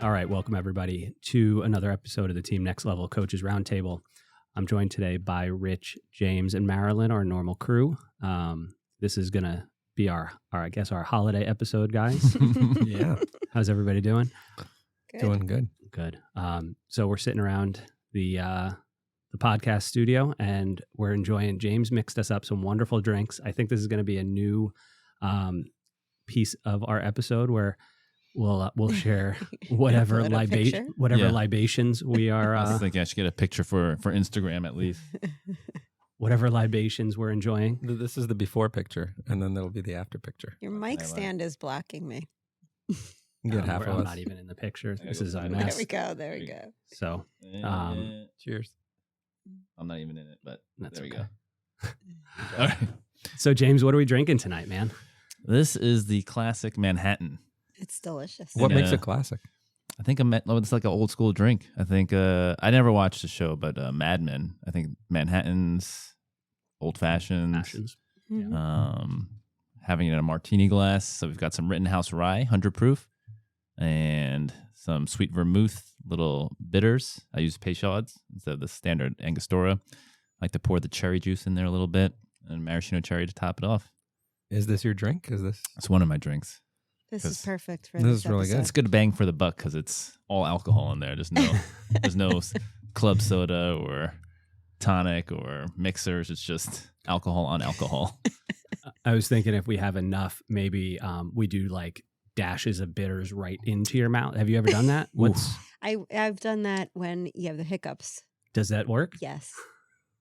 All right, welcome everybody to another episode of the Team Next Level Coaches Roundtable. I'm joined today by Rich, James, and Marilyn, our normal crew. This is gonna be our holiday episode, guys. Yeah. How's everybody doing? Good. Doing good. Good. So we're sitting around the podcast studio, and we're enjoying. James mixed us up some wonderful drinks. I think this is going to be a new piece of our episode where we'll share whatever libations we are. I was thinking I should get a picture for Instagram at least. Whatever libations we're enjoying. This is the before picture, and then there'll be the after picture. Your mic stand is blocking me. Get half of I'm us. not even in the picture. This is a There mess. we go. There we go. So, Cheers. I'm not even in it, but That's there we okay. go. All right. so James, what are we drinking tonight, man? This is the classic Manhattan. It's delicious. What makes Yeah. it classic? I think it's like an old school drink. I think I never watched the show, but Mad Men. I think Manhattan's old fashions. Mhm. Having it in a martini glass. So we've got some Rittenhouse Rye, 100 proof, and some sweet vermouth, little bitters. I use Peychaud's instead of the standard Angostura. I like to pour the cherry juice in there a little bit and maraschino cherry to top it off. Is this your drink? It's one of my drinks. This is 'Cause perfect for this this is really good. episode. It's good bang for the buck because it's all alcohol in there. There's no club soda or tonic or mixers. It's just alcohol on alcohol. I was thinking if we have enough, maybe we do like dashes of bitters right into your mouth. Have you ever done that? I've done that when you have the hiccups. Does that work? Yes.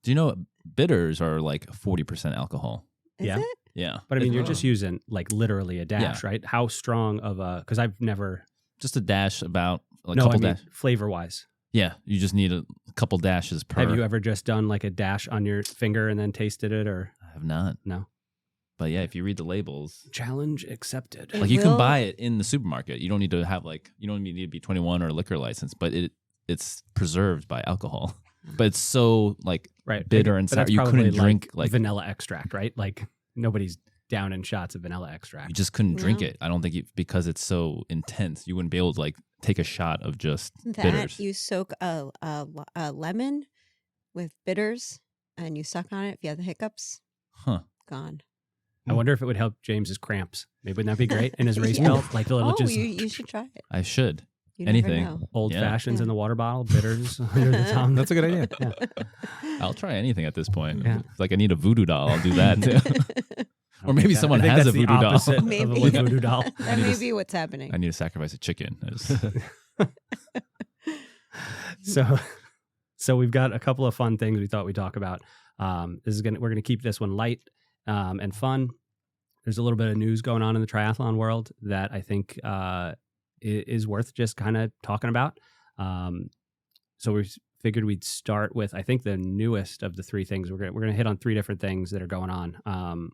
Do you know bitters are like 40% alcohol? Is Yeah. it? Yeah. But I mean, you're Oh. just using like literally a dash, right? How strong of a? Because I've never. Just a dash about a No, I couple mean dash. flavor wise. Yeah. You just need a couple dashes per. Have you ever just done like a dash on your finger and then tasted it, or I have not. no? But yeah, if you read the labels, Challenge accepted. It like you can will- buy it in the supermarket. You don't need to have you don't need to be 21 or a liquor license, but it's preserved by alcohol. But it's so Right, bitter and But sour. that's You probably couldn't drink like vanilla extract, right? Like nobody's down in shots of vanilla extract. you just couldn't drink No. it. I don't think because it's so intense, you wouldn't be able to take a shot of just That bitters. you soak a lemon with bitters and you suck on it. If you have the hiccups, Huh. gone. I wonder if it would help James's cramps. Maybe wouldn't that be great in his race Yeah. belt? Like the little Oh, just you should try it. I should. You Anything. Never know. old Yeah. fashions Yeah. in the water bottle, bitters under the tongue. That's a good idea. I'll try anything at this point. Yeah. It's like I need a voodoo doll. I'll do that too. I don't Or maybe think that- someone I think has that's a the voodoo doll. opposite of a Maybe. voodoo doll. That need may to- be what's happening. I need to sacrifice a chicken. So we've got a couple of fun things we thought we'd talk about. We're gonna keep this one light and fun. There's a little bit of news going on in the triathlon world that I think is worth just kind of talking about. So we figured we'd start with, I think, the newest of the three things. We're gonna hit on three different things that are going on.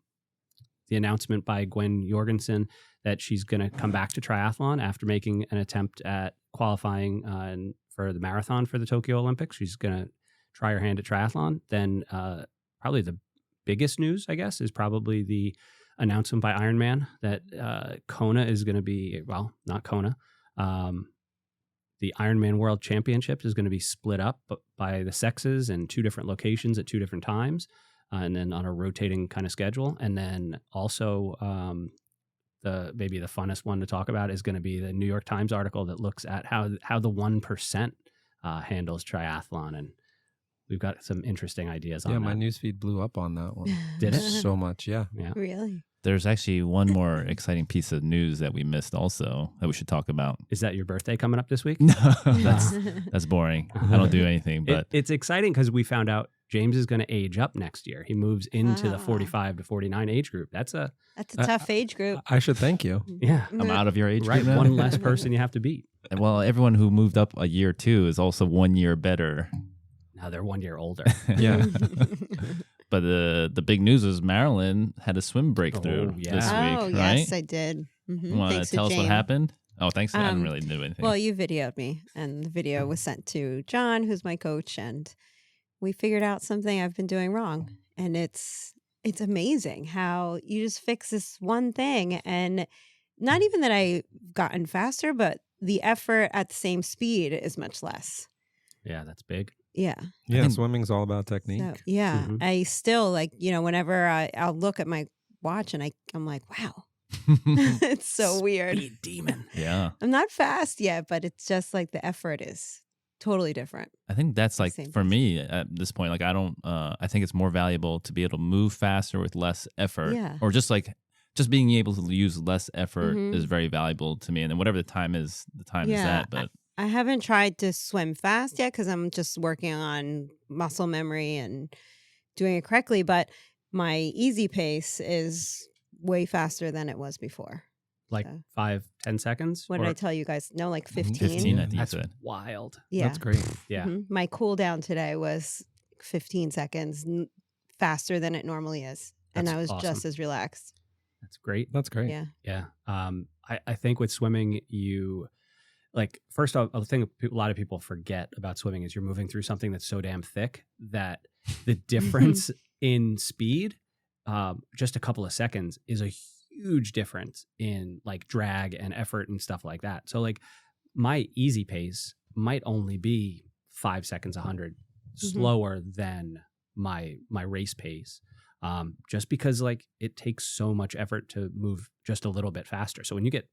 The announcement by Gwen Jorgensen that she's going to come back to triathlon after making an attempt at qualifying for the marathon for the Tokyo Olympics. She's going to try her hand at triathlon. Then probably the biggest news, I guess, is probably the announcement by Ironman that Kona is going to be, well, not Kona. The Ironman World Championships is going to be split up by the sexes in two different locations at two different times. And then on a rotating kind of schedule. And then also maybe the funnest one to talk about is going to be the New York Times article that looks at how the 1% handles triathlon. And we've got some interesting ideas on Yeah, that. my newsfeed blew up on that one. Did it? So much, yeah. Yeah. Really? There's actually one more exciting piece of news that we missed also that we should talk about. Is that your birthday coming up this week? No, that's boring. I don't do anything, but It's exciting because we found out James is going to age up next year. He moves into the 45 to 49 age group. That's a tough age group. I should thank you. yeah, I'm out of your age right. group now. One less person you have to beat. Well, everyone who moved up a year too is also 1 year better. Now they're 1 year older. Yeah. But the big news is Marilyn had a swim breakthrough Oh, yeah. this Oh, week, right? yes, I did. Mhm. You want Thanks to tell us what Jane. happened? Oh, thanks. I didn't Um, really do anything. Well, you videoed me, and the video was sent to John, who's my coach, and we figured out something I've been doing wrong. And it's amazing how you just fix this one thing, and not even that I've gotten faster, but the effort at the same speed is much less. Yeah, that's big. Yeah. Yeah, think- swimming's all about technique. So, yeah. Mhm. I still like, whenever I'll look at my watch and I'm like, wow, it's so weird. Speed demon. Yeah. I'm not fast yet, but it's just like the effort is totally different. I think that's like Same for thing. me at this point, like I think it's more valuable to be able to move faster with less effort, Yeah. or just being able to use less effort Mhm. is very valuable to me. And then whatever the time is Yeah, that. But I haven't tried to swim fast yet because I'm just working on muscle memory and doing it correctly. But my easy pace is way faster than it was before. Like So. 5-10 seconds. What did Or- I tell you guys? No, like 15. 15, I think you That's said. wild. Yeah. That's great. Yeah. Mhm. My cool down today was 15 seconds faster than it normally is. And That's I was just awesome. as relaxed. That's great. That's great. Yeah. Yeah. I think with swimming, you like, first off, a thing a lot of people forget about swimming is you're moving through something that's so damn thick that the difference in speed, just a couple of seconds, is a huge difference in like drag and effort and stuff like that. So like my easy pace might only be 5 seconds 100 slower than my race pace. Just because like it takes so much effort to move just a little bit faster. So when you get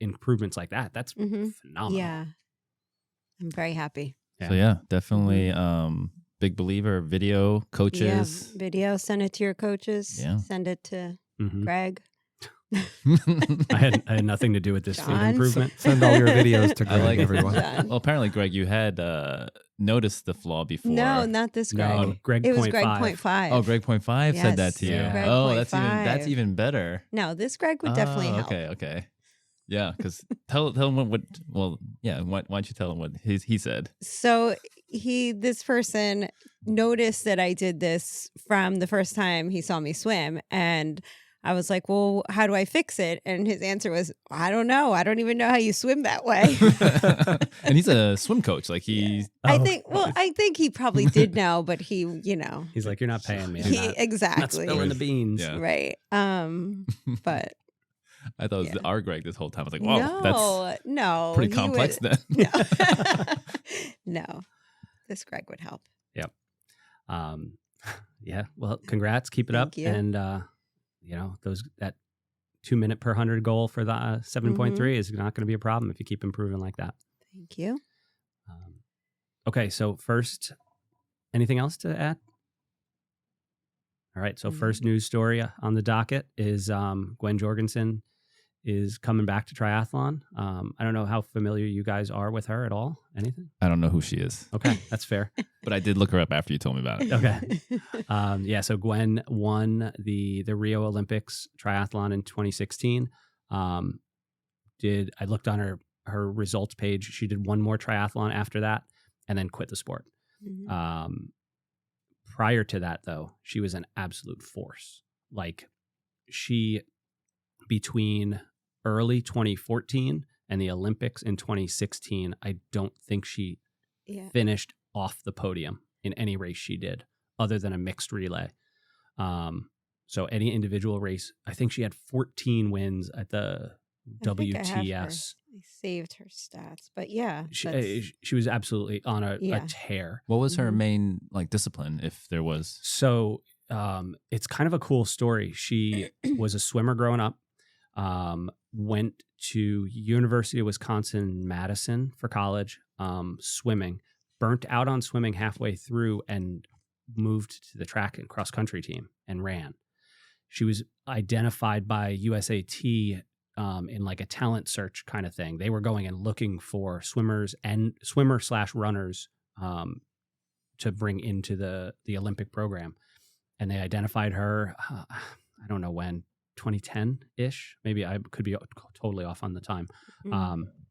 improvements like that, that's Mhm. phenomenal. Yeah. I'm very happy. So yeah, definitely big believer. Video coaches. Yeah. Video, send it to your coaches. Yeah. Send it to Mhm. Greg. I had nothing to do with this speed John. improvement. Send all your videos to I Greg, like everyone. John. Well, apparently, Greg, you had noticed the flaw before. No, not this Greg. No, Greg It was point Greg five. point five. Oh, Greg point five said that Yes, to you. Yeah. Greg Oh, point that's five. even better. No, this Greg would definitely help. Okay. Yeah, because tell him what. Well, yeah. Why don't you tell him what he said? So this person noticed that I did this from the first time he saw me swim, and I was like, "Well, how do I fix it?" And his answer was, "I don't know. I don't even know how you swim that way." And he's a swim coach. Like he. I think he probably did know, but he, He's like, you're not paying me. I'm he not, not exactly spilling the beans. Yeah. right. But I thought it was Yeah. our Greg this whole time. I was like, wow, no, that's pretty he complex would- then. No. No, this Greg would help. Yeah. Well, congrats. Keep it up. Thank you. And that 2 minute per 100 goal for the 7.3 is not going to be a problem if you keep improving like that. Thank you. Okay. So first, anything else to add? All right. So first news story on the docket is Gwen Jorgensen is coming back to triathlon. I don't know how familiar you guys are with her at all. Anything? I don't know who she is, Okay. That's fair. but I did look her up after you told me about it. Okay. So Gwen won the Rio Olympics triathlon in 2016. I looked on her results page. She did one more triathlon after that and then quit the sport. Mhm. Prior to that, though, she was an absolute force. Like between early 2014 and the Olympics in 2016, I don't think she Yeah. finished off the podium in any race she did other than a mixed relay. So any individual race, I think she had 14 wins at the I think I have her. WTS. I saved her stats, but yeah, She was absolutely on a Yeah. tear. What was her Mhm. main discipline, if there was? So it's kind of a cool story. She was a swimmer growing up, went to University of Wisconsin-Madison for college, swimming, burnt out on swimming halfway through and moved to the track and cross country team and ran. She was identified by USAT in like a talent search kind of thing. They were going and looking for swimmer/runners to bring into the Olympic program. And they identified her, I don't know when, 2010-ish. Maybe I could be totally off on the time.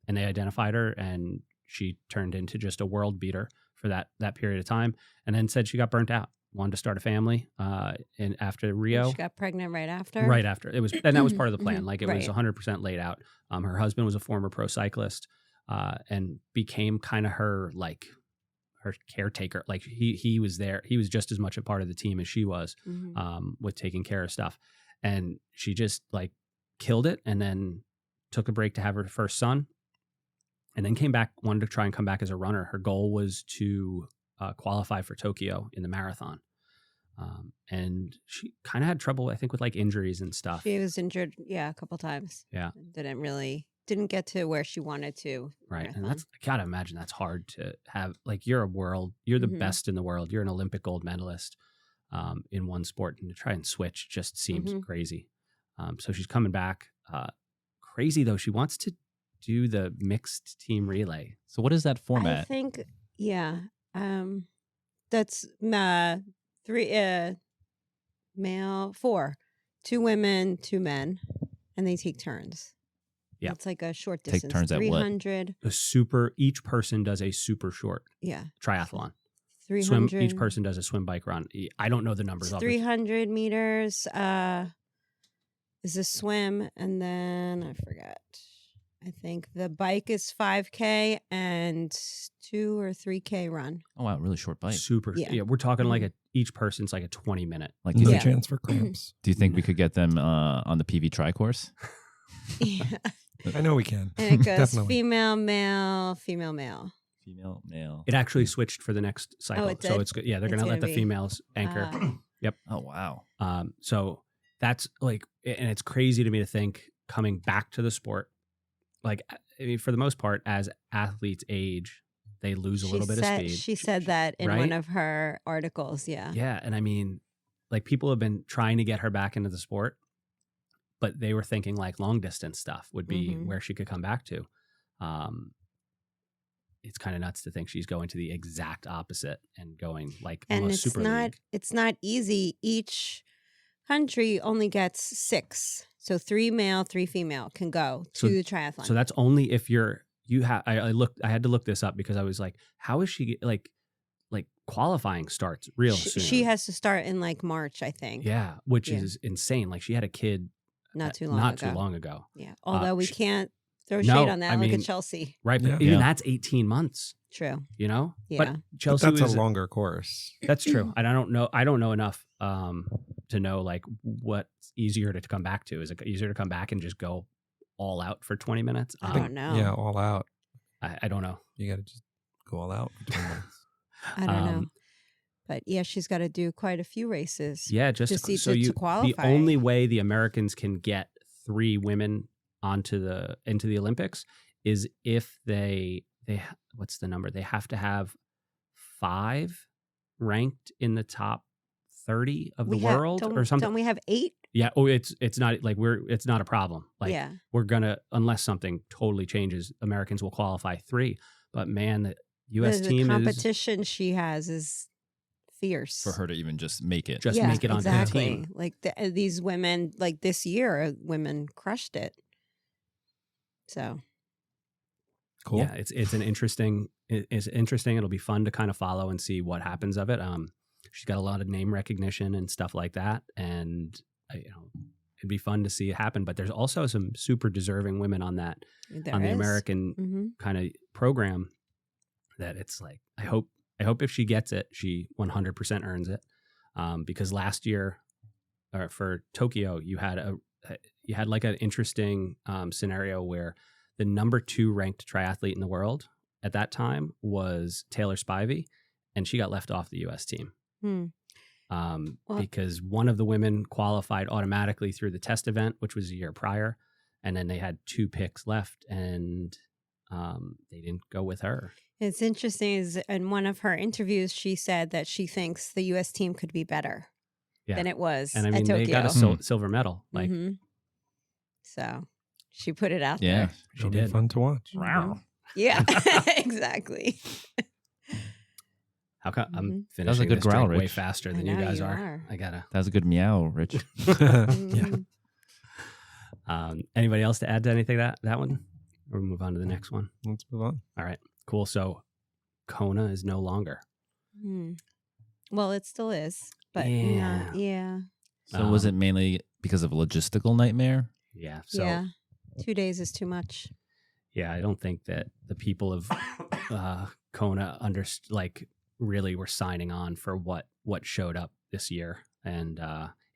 And they identified her, and she turned into just a world beater for that period of time, and then said she got burnt out, wanted to start a family. And after Rio, she got pregnant right after. right after it was, and that was part of the plan. Like it was Right. 100% laid out. Her husband was a former pro cyclist, and became kind of her caretaker. Like he was there. He was just as much a part of the team as she was, with taking care of stuff. And she just like killed it, and then took a break to have her first son. and then came back, wanted to try and come back as a runner. Her goal was to qualify for Tokyo in the marathon. And she kind of had trouble, I think, with like injuries and stuff. She was injured, a couple times. Yeah. Didn't get to where she wanted to. Right. Marathon. And I gotta imagine that's hard to have. Like, you're the Mhm. best in the world. You're an Olympic gold medalist in one sport, and to try and switch just seems crazy. So she's coming back. Crazy though. She wants to do the mixed team relay. So what is that format? I think, that's 3 male, 4, 2 women, 2 men, and they take turns. Yeah. It's like a short Take distance. turns at what? 300. Each person does a super short Yeah. triathlon. 300. Each person does a swim, bike, run. I don't know the numbers. It's 300 meters is a swim, and then I forgot. I think the bike is 5K and 2 or 3K run. Oh wow, really short bike. Super. Yeah. Yeah, we're talking like each person's like a 20-minute. Like, No Yeah. chance for cramps. do you think we could get them on the PV Tri course? Yeah. I know we can. And it goes Definitely. female, male, female, male. Female, male. It actually switched for the next cycle. it So did? it's good. Yeah, they're It's going to let gonna the be- females anchor. Oh wow. So that's like, and it's crazy to me to think coming back to the sport, like, I mean, for the most part, as athletes age, they lose a little bit of speed. She said that in right? one of her articles. Yeah. Yeah. And I mean, like, people have been trying to get her back into the sport, but they were thinking like long distance stuff would be Mhm. where she could come back to. It's kind of nuts to think she's going to the exact opposite and going like And almost super league. it's not easy. Each country only gets 6. So 3 male, 3 female can go to So- the triathlon. So that's only if I had to look this up because I was like, how is she like qualifying starts real soon? She has to start in like March, I think. Yeah, which Yeah. is insane. Like, she had a kid Not too long ago. Yeah. Although we can't throw shade no, on that. I Look mean- at Chelsea. Right. But Yeah. even Yeah. that's 18 months, True. you know? Yeah. But But Chelsea that's was a longer course. That's true. And I don't know enough to know like what's easier to come back to. Is it easier to come back and just go all out for 20 minutes? I don't know. Yeah, all out. I don't know. You got to just go all out for 20 minutes. I don't know. Um, But yeah, she's got to do quite a few races. Yeah, just To see- so to you qualify. the only way the Americans can get 3 women into the Olympics is if they what's the number? They have to have 5 ranked in the top 30 of the world or something. Don't we have 8? Yeah. Oh, it's not like it's not a problem. Like, yeah. we're gonna, unless something totally changes, Americans will qualify 3. But man, the U.S. the team is competition she has is fierce. For her to even just make it. just make it onto exactly. the team. Like these women, like this year, women crushed it. So Cool. Yeah, it's an interesting. It's interesting. It'll be fun to kind of follow and see what happens of it. She's got a lot of name recognition and stuff like that, and it'd be fun to see it happen. But there's also some super deserving women on that there on the is. American Mhm. kind of program. That it's like I hope if she gets it, she 100% earns it. Because last year, or for Tokyo, you had like an interesting scenario where the number 2 ranked triathlete in the world at that time was Taylor Spivey, and she got left off the U.S. team. Well- Because one of the women qualified automatically through the test event, which was a year prior, and then they had 2 picks left, and they didn't go with her. It's interesting. Is in one of her interviews, she said that she thinks the U.S. team could be better Yeah. than it was And I at mean, Tokyo. they got a silver medal. Like, Mhm. So she put it out Yeah. there. she It'll be did. fun to watch. Mhm. Yeah, exactly. How come I'm Mhm. finishing That was a good this drink growl, way Rich. faster I than you know guys you are. are. I gotta. That was a good meow, Rich. Yeah. Mhm. Anybody else to add to anything that one? Or we move on to the next one. Let's move on. All right, cool. So Kona is no longer. Mhm. Well, it still is, but Yeah. not, yeah. So was it mainly because of a logistical nightmare? Yeah. So Yeah. 2 days is too much. yeah, I don't think that the people of Kona really were signing on for what showed up this year. And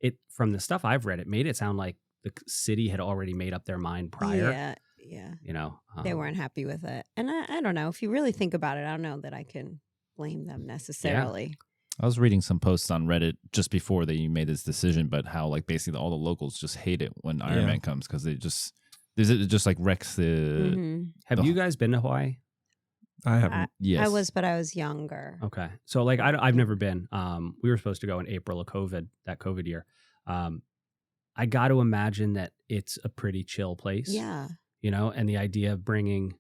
it from the stuff I've read, it made it sound like the city had already made up their mind prior. Yeah. You know, They weren't happy with it. And I don't know. If you really think about it, I don't know that I can blame them necessarily. I was reading some posts on Reddit just before they made this decision, but how like basically all the locals just hate it when Ironman comes because it just like wrecks the. Mm-hmm. Have you guys been to Hawaii? I haven't. Yes, I was, but I was younger. Okay. So like I've never been. We were supposed to go in April of that COVID year. I got to imagine that it's a pretty chill place. Yeah. You know, and the idea of bringing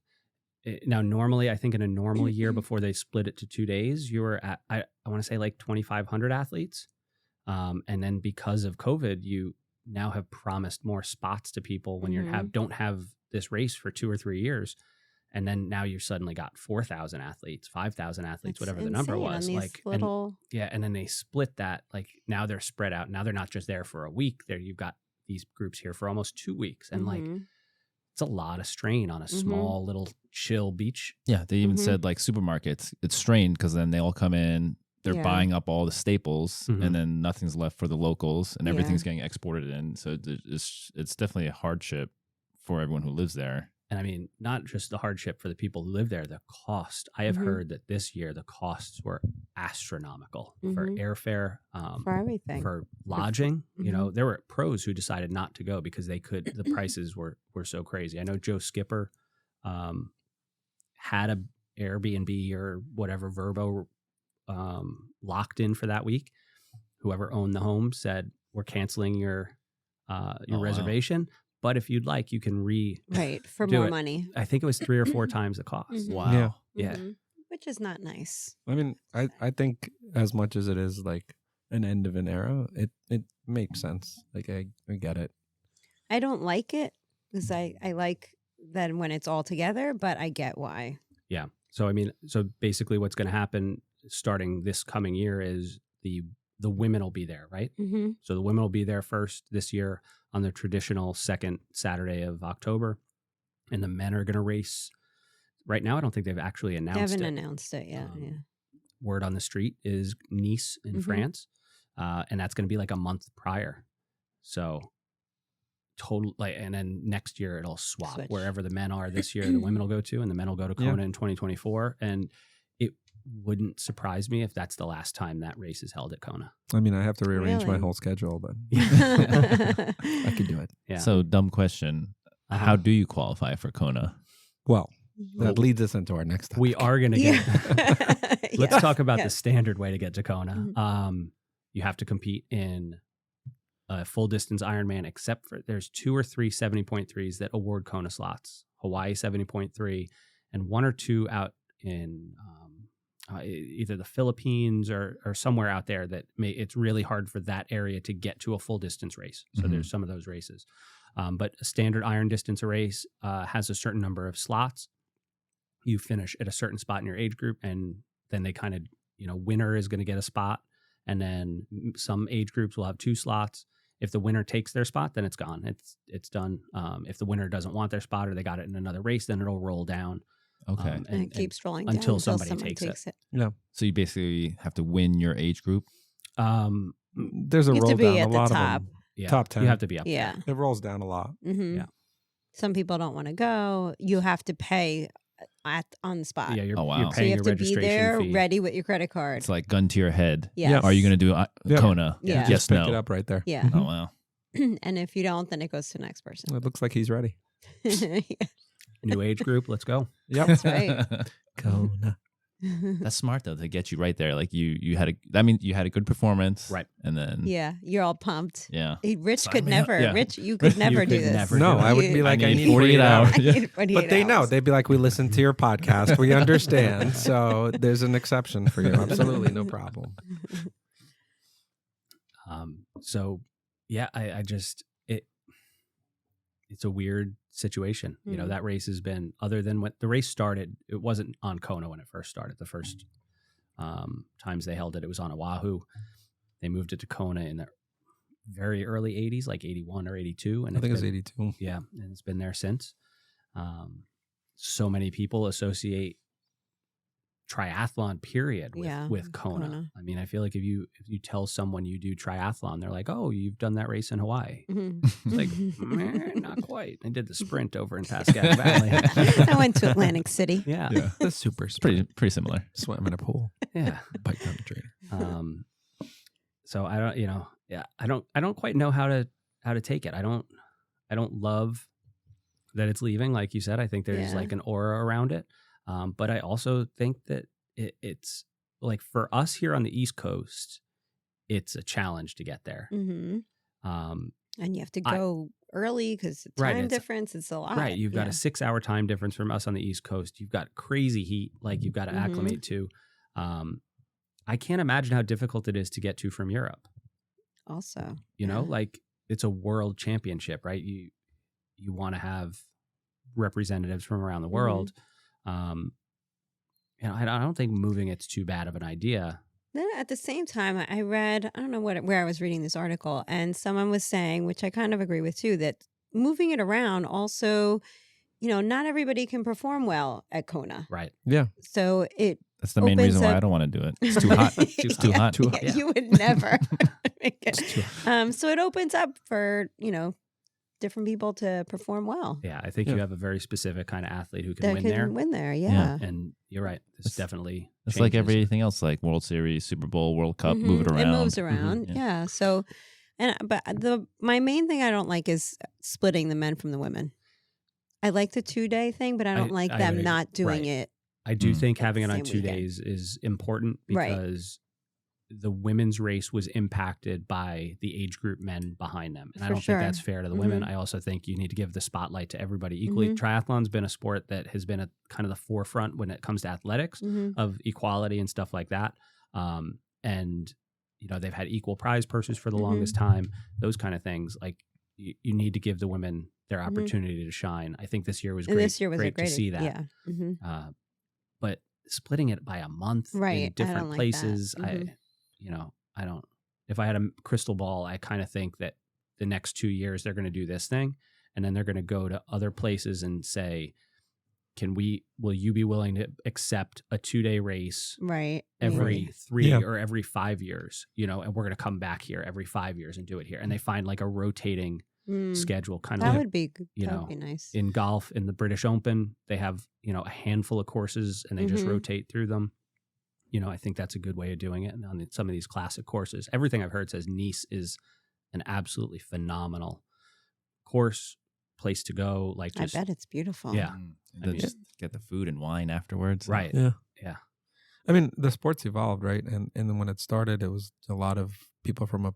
now normally I think in a normal year before they split it to 2 days, you were at I want to say like 2,500 athletes. And then because of COVID, you now have promised more spots to people when you don't have this race for 2 or 3 years. And then now you suddenly got 4,000 athletes, 5,000 athletes, whatever the number was. Like, and then they split that. Like now they're spread out. Now they're not just there for a week. There you've got these groups here for almost 2 weeks, and like it's a lot of strain on a small little chill beach. Yeah, they even said like supermarkets, it's strained because then they all come in. They're buying up all the staples, and then nothing's left for the locals, and everything's getting exported in. So it's definitely a hardship for everyone who lives there. And I mean, not just the hardship for the people who live there, the cost. I have heard that this year the costs were astronomical for airfare, for everything, for lodging. You know, there were pros who decided not to go because the prices were so crazy. I know Joe Skipper had a Airbnb or whatever Vrbo locked in for that week. Whoever owned the home said, "We're canceling your reservation." Wow. But if you'd like, you can for more money. I think it was 3 or 4 times the cost. Wow. Yeah. Which is not nice. I mean, I think as much as it is like an end of an era, it makes sense. Like I get it. I don't like it because I like that when it's all together, but I get why. Yeah. So I mean, basically what's going to happen starting this coming year is the women will be there, right? So the women will be there first this year on the traditional second Saturday of October, and the men are going to race. Right now, I don't think they've actually announced it. They haven't announced it yet. Word on the street is Nice in France, and that's going to be like a month prior. So and then next year it'll switch. Wherever the men are this year, the women will go to, and the men will go to Kona in 2024. And it wouldn't surprise me if that's the last time that race is held at Kona. I mean, I have to rearrange my whole schedule, but I could do it. Yeah. So, dumb question. How do you qualify for Kona? Well, that leads us into our next topic. We are going to get... Let's talk about the standard way to get to Kona. You have to compete in a full distance Ironman, except for there's 2 or 3 70.3s that award Kona slots. Hawaii 70.3 and 1 or 2 out in either the Philippines or somewhere out there that it's really hard for that area to get to a full distance race. So there's some of those races. But a standard iron distance race has a certain number of slots. You finish at a certain spot in your age group, and then they kind of, winner is going to get a spot. And then some age groups will have 2 slots. If the winner takes their spot, then it's gone. It's done. If the winner doesn't want their spot or they got it in another race, then it'll roll down. Okay. And it keeps rolling down until somebody takes it. Yeah. So you basically have to win your age group? There's a roll down. A lot of them. Yeah. Top 10. You have to be up there. It rolls down a lot. Yeah. Some people don't want to go. You have to pay on the spot. Yeah, you're So paying you your have to be registration there fee. ready with your credit card. It's like gun to your head. Yes. Are you going to do Kona? Yeah. Yes, Just pick no. it up right there. Yeah. Oh, wow. And if you don't, then it goes to the next person. It looks like he's ready. New age group, let's go. Yep. That's right. Kona. That's smart though to get you right there. Like you had a good performance, right? And then you're all pumped. Yeah, Rich could never. Yeah. Rich, you could never do this. No, I would be like, I need 48 hours. But they know. They'd be like, we listen to your podcast. We understand. So there's an exception for you. Absolutely, no problem. So yeah, I just it's a weird situation. That race has been, other than when the race started, it wasn't on Kona when it first started. The first times they held it, it was on Oahu. They moved it to Kona in the very early 80s, like 81 or 82. And I think it's 82. Yeah, and it's been there since. So many people associate triathlon period with Kona. I mean, I feel like if you tell someone you do triathlon, they're like, oh, you've done that race in Hawaii. It's like, not quite. I did the sprint over in Pascagoula Valley. I went to Atlantic City. Yeah. The super sprint. Pretty similar. Swam in a pool. Yeah. Bike down the trainer. So I don't, I don't quite know how to take it. I don't love that it's leaving. Like you said, I think there's like an aura around it. But I also think that it's like for us here on the East Coast, it's a challenge to get there. And you have to go early because the time difference is a lot. Right. You've got a 6-hour time difference from us on the East Coast. You've got crazy heat, like you've got to acclimate to. I can't imagine how difficult it is to get to from Europe. Also, you know, like it's a world championship, right? You want to have representatives from around the world. You know, I don't think moving it's too bad of an idea. Then at the same time, I read, I don't know where I was reading this article, and someone was saying, which I kind of agree with too, that moving it around also, you know, not everybody can perform well at Kona. Right. Yeah. So that's the main reason why I don't want to do it. It's too hot. It's too hot. Yeah. You would never make it. So it opens up for, you know, different people to perform well. Yeah, I think you have a very specific kind of athlete who can win there. Yeah. And you're right. It's definitely it's changes. like everything else, like World Series, Super Bowl, World Cup, move it around. It moves around. Yeah. So, but my main thing I don't like is splitting the men from the women. I like the 2-day thing, but I don't like them not doing it. I do think having it on 2 days is important because the women's race was impacted by the age group men behind them. And I don't think that's fair to the women. I also think you need to give the spotlight to everybody equally. Triathlon's been a sport that has been at kind of the forefront when it comes to athletics of equality and stuff like that. And, you know, they've had equal prize purses for the longest time, those kind of things. Like you need to give the women their opportunity to shine. I think this year was great. This year was great to see that. Yeah. But splitting it by a month in different places, I don't, if I had a crystal ball, I kind of think that the next 2 years they're going to do this thing and then they're going to go to other places and say, will you be willing to accept a 2-day race every 3 or every 5 years, you know, and we're going to come back here every 5 years and do it here. And they find like a rotating schedule kind of. That would be good. You that know, would be nice. In golf, in the British Open, they have, you know, a handful of courses and they just rotate through them. You know, I think that's a good way of doing it. And on some of these classic courses, everything I've heard says Nice is an absolutely phenomenal course, place to go. Like, just, I bet it's beautiful. Yeah. And just get the food and wine afterwards. Right. Yeah. Yeah. I mean, the sport's evolved, right? And then when it started, it was a lot of people from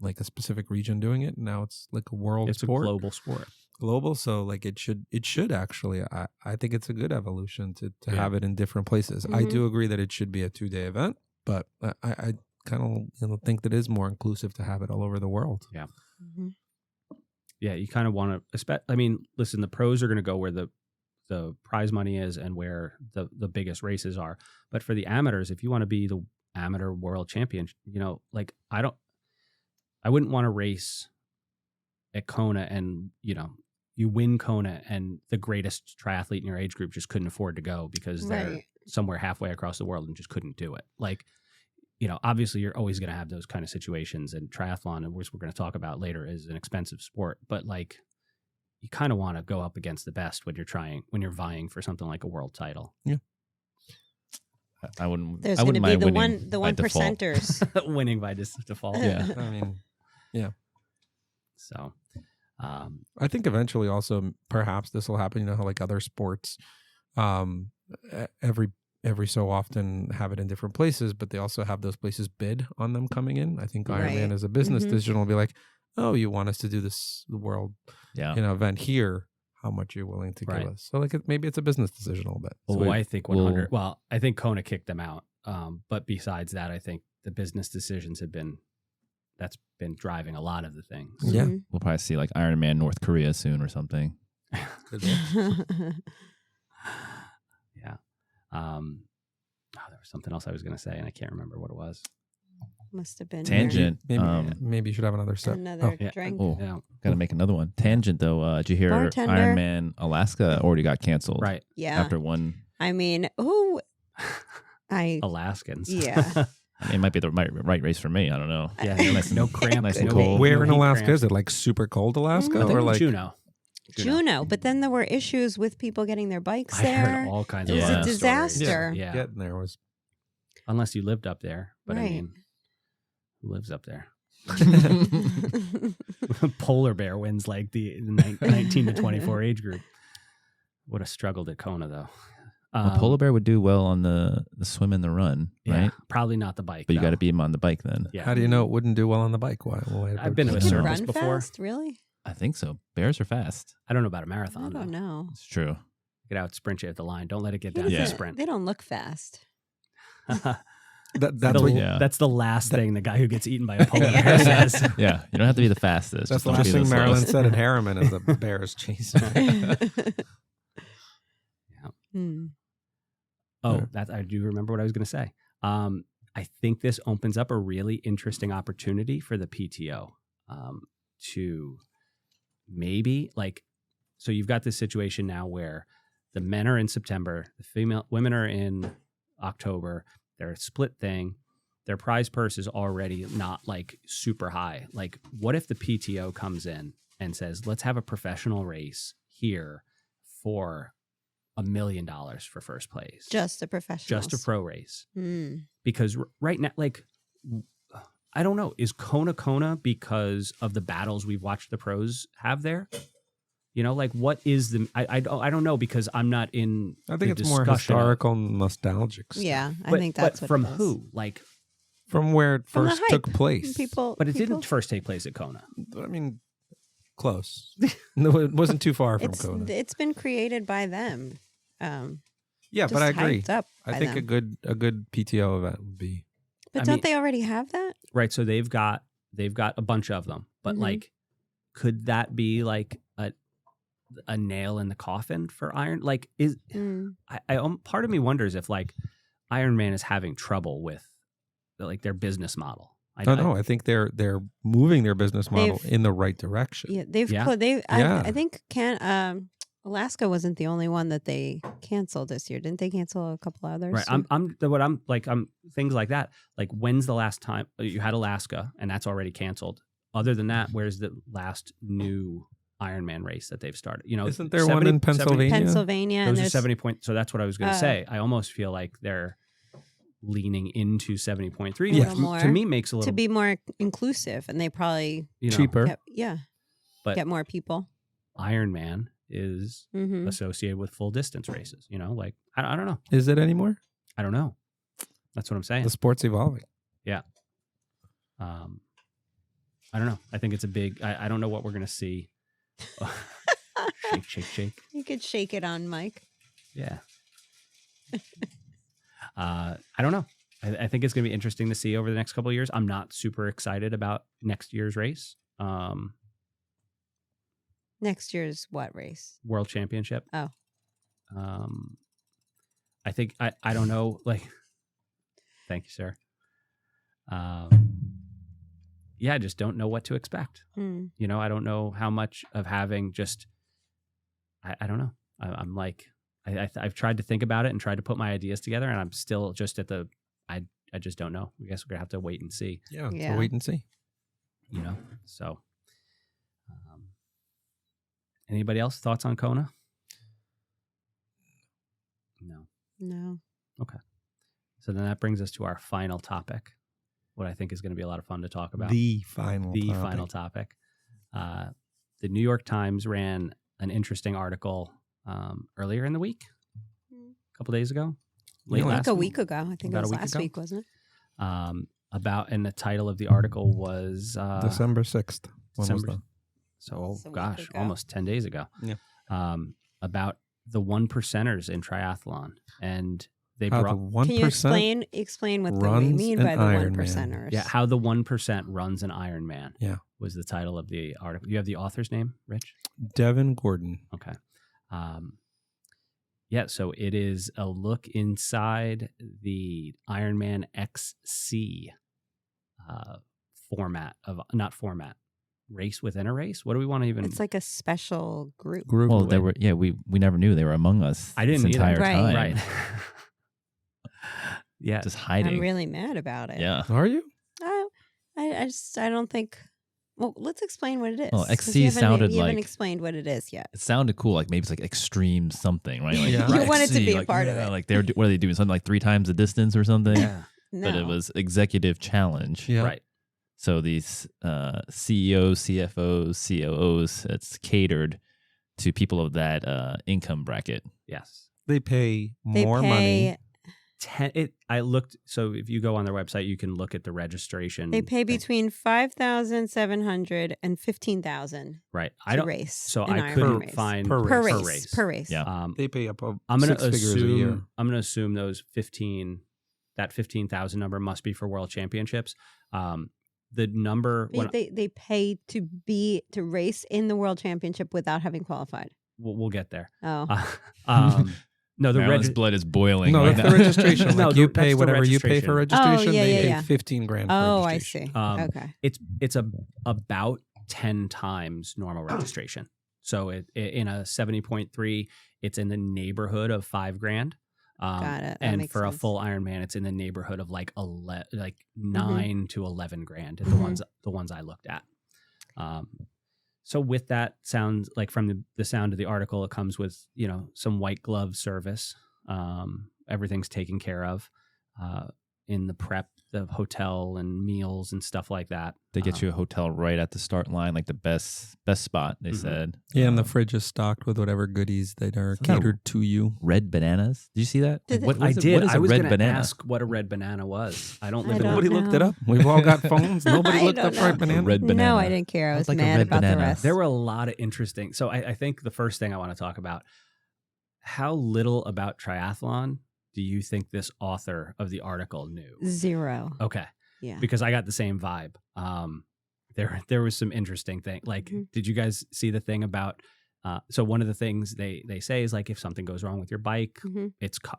like a specific region doing it. Now it's like a world sport. It's a global sport. Global, so like it should actually. I think it's a good evolution to have it in different places. I do agree that it should be a 2-day event, but I kind of think that it is more inclusive to have it all over the world. Yeah. Yeah, you kind of want to. I mean, listen, the pros are going to go where the prize money is and where the biggest races are. But for the amateurs, if you want to be the amateur world champion, you know, like I wouldn't want to race at Kona and, you know, you win Kona and the greatest triathlete in your age group just couldn't afford to go because they're somewhere halfway across the world and just couldn't do it. Like, you know, obviously you're always going to have those kind of situations, and triathlon, which we're going to talk about later, is an expensive sport, but like you kind of want to go up against the best when you're vying for something like a world title. Yeah. I wouldn't. There's going to be the one percenters winning by default. Yeah. I mean, yeah. So, I think eventually also perhaps this will happen. You know how like other sports, every so often have it in different places, but they also have those places bid on them coming in. I think Ironman as a business decision will be like, oh, you want us to do this world event here? How much you're willing to give us? So like maybe it's a business decision a little bit. Well, I think 100. Well, I think Kona kicked them out. But besides that, I think the business decisions that's been driving a lot of the things. Yeah, we'll probably see like Ironman North Korea soon or something. Yeah. There was something else I was going to say, and I can't remember what it was. Must have been Tangent. Maybe you should have another sip. Another drink. Oh, got to make another one. Tangent though. Did you hear Bartender. Ironman Alaska already got canceled? Right. Yeah. After one. I mean, who Alaskans. Yeah. I mean, it might be the right race for me. I don't know. Yeah, no cramp. Nice and no, cold. Where no in heat Alaska cramps. is it? Like super cold Alaska, Mhm. or like Juneau. But then there were issues with people getting their bikes I there. heard all kinds It of was a horror disaster. stories. Yeah. getting there was. Unless you lived up there. But I Right. mean, who lives up there? Polar bear wins like the 19 to 24 age group. Would have struggled at Kona though. A polar bear would do well on the swim and the run, Yeah, right? probably not the bike. But you though. got to beat him on the bike then. Yeah. How do you know it wouldn't do well on the bike? Why I've been to a They can circus run before. fast, really? I think so. Bears are fast. I don't know about a I marathon. don't though. know. It's true. Get out, sprint you at the line. Don't let it get They down to Yeah. a sprint. They don't look fast. That's what That's the last thing the guy who gets eaten by a polar bear says. Yeah, you don't have to be the fastest. That's just the don't last be thing the Marilyn slowest. said at Harriman is the bears chasing. Hmm. Oh, I do remember what I was going to say. I think this opens up a really interesting opportunity for the PTO to maybe so you've got this situation now where the men are in September, the women are in October. They're a split thing. Their prize purse is already not like super high. Like, what if the PTO comes in and says, let's have a professional race here for $1 million for first place? Just a professional. Just a pro race. Hmm. Because right now, like, I don't know, is Kona because of the battles we've watched the pros have there? You know, like, what is the? I don't know, because I'm not in. I think the it's more discussion of- historical, nostalgic stuff. Yeah, I but, think that's but what from it is. who? Like, From where it From the first hype. took place. People, but it people- didn't first take place at Kona. I mean, close. No, it wasn't too far from Kona. It's been created by them. Yeah, Just but I agree. hyped up I by think them. a good PTO event would be. But I don't mean- they already have that? Right. So they've got a bunch of them, but Mhm. like, could that be like a nail in the coffin for Iron? Like, is Mm. I part of me wonders if like Ironman is having trouble with like their business model. I think they're moving their business model They've- in the right direction. Yeah, they've Yeah. put they. Yeah. I think Alaska wasn't the only one that they canceled this year. Didn't they cancel a couple others? Right. too? I'm things like that. Like, when's the last time you had Alaska and that's already canceled? Other than that, where's the last new Ironman race that they've started? You know, Isn't there one in Pennsylvania? Pennsylvania. and Those are there's 70 points. So that's what I was going to Uh, say. I almost feel like they're leaning into 70.3, Yeah. which little more to me makes a little to be more inclusive, and they probably you know, Cheaper. But get more people. Ironman is Hmm. associated with full distance races. You know, like I don't know. Is it anymore? I don't know. That's what I'm saying. The sport's evolving. I don't know. I think it's a big. I don't know what we're going to see. Shake, shake, shake. You could shake it on Mike. Yeah. I don't know. I think it's going to be interesting to see over the next couple of years. I'm not super excited about next year's race. Next year's what race? World Championship. Oh. I think I don't know. Like, thank you, sir. Yeah, I just don't know what to expect. Hmm. You know, I don't know how much of having just. I don't know. I'm like. I've tried to think about it and tried to put my ideas together, and I'm still just at the. I just don't know. I guess we're gonna have to wait and see. Yeah. Yeah. So wait and see. You know. So. Anybody else thoughts on Kona? No. No. So then that brings us to our final topic, what I think is going to be a lot of fun to talk about. The final topic. The New York Times ran an interesting article earlier in the week, a couple days ago. Really? Like last a week ago. I think About it a was week last ago? week, wasn't it? And the title of the article was December 6th. When was December- that? So, It's a week gosh, ago. almost 10 days ago. Yeah. About the 1%ers in triathlon. And they How brought, the 1% Can you explain what we runs mean an by the Ironman. 1%ers? yeah, how the 1% runs an Ironman. Yeah. Was the title of the article. You have the author's name, Rich? Devin Gordon. Okay. Yeah, so it is a look inside the Ironman XC race within a race. What do we want to even? It's like a special group. Group. Well, they were. Yeah, we never knew they were among us. I didn't this either. entire Right. time. Right. Yeah. just hiding. I'm really mad about it. Yeah. Are you? I don't think. Well, let's explain what it is. Well, 'Cause XC you haven't- sounded you haven't like- explained what it is yet. It sounded cool. Like maybe it's like extreme something, right? Like, Yeah. You want it to XC, be a like, part of yeah, it. Like what are they doing? Something like 3 times the distance or something? Yeah. No. But it was executive challenge. Yeah. Right. So these CEOs, CFOs, COOs, it's catered to people of that income bracket. Yes. They pay They more pay. money. I looked. So if you go on their website, you can look at the registration. They pay thing. between $5,700 and $15,000 Right. to I don't. race. So an I Ironman couldn't race. find Per per race. race. Per race. Yeah. They pay up I'm going to 6 figures a year. assume. I'm going to assume those 15. That 15,000 number must be for World Championships. The number. They pay to race in the World Championship without having qualified. We'll get there. Oh. No, the Marilyn's blood is boiling. No, right that's now. the registration. No, Like you that's pay the whatever you pay for registration. registration. Oh, yeah, they yeah, pay yeah. 15 grand for Oh, I registration. see. Okay. It's about 10 times normal registration. So it in a 70.3, it's in the neighborhood of $5,000. Got it. That And makes for a sense. full Ironman, it's in the neighborhood of like 9 to 11 grand. Mhm. The ones I looked at. So with that, sounds like from the sound of the article, it comes with some white glove service. Everything's taken care of in the prep, the hotel and meals and stuff like that. They get you a hotel right at the start line, like the best spot, they Mhm. said. Yeah, and the fridge is stocked with whatever goodies that are Isn't that catered to you. Red bananas. Did you see that? Did Like, they- I is it- did. What is I a was red going to banana? ask what a red banana was. I don't I live in don't Nobody know. looked it up. We've all got phones. Nobody I looked don't up know. red banana. Red banana. No, I didn't care. I was Sounds like a mad red about banana. the rest. There were a lot of interesting. So I think the first thing I want to talk about, how little about triathlon do you think this author of the article knew? 0. Okay. Yeah. Because I got the same vibe. There was some interesting thing. Like, Mhm. did you guys see the thing about? So one of the things they say is like, if something goes wrong with your bike, Mhm.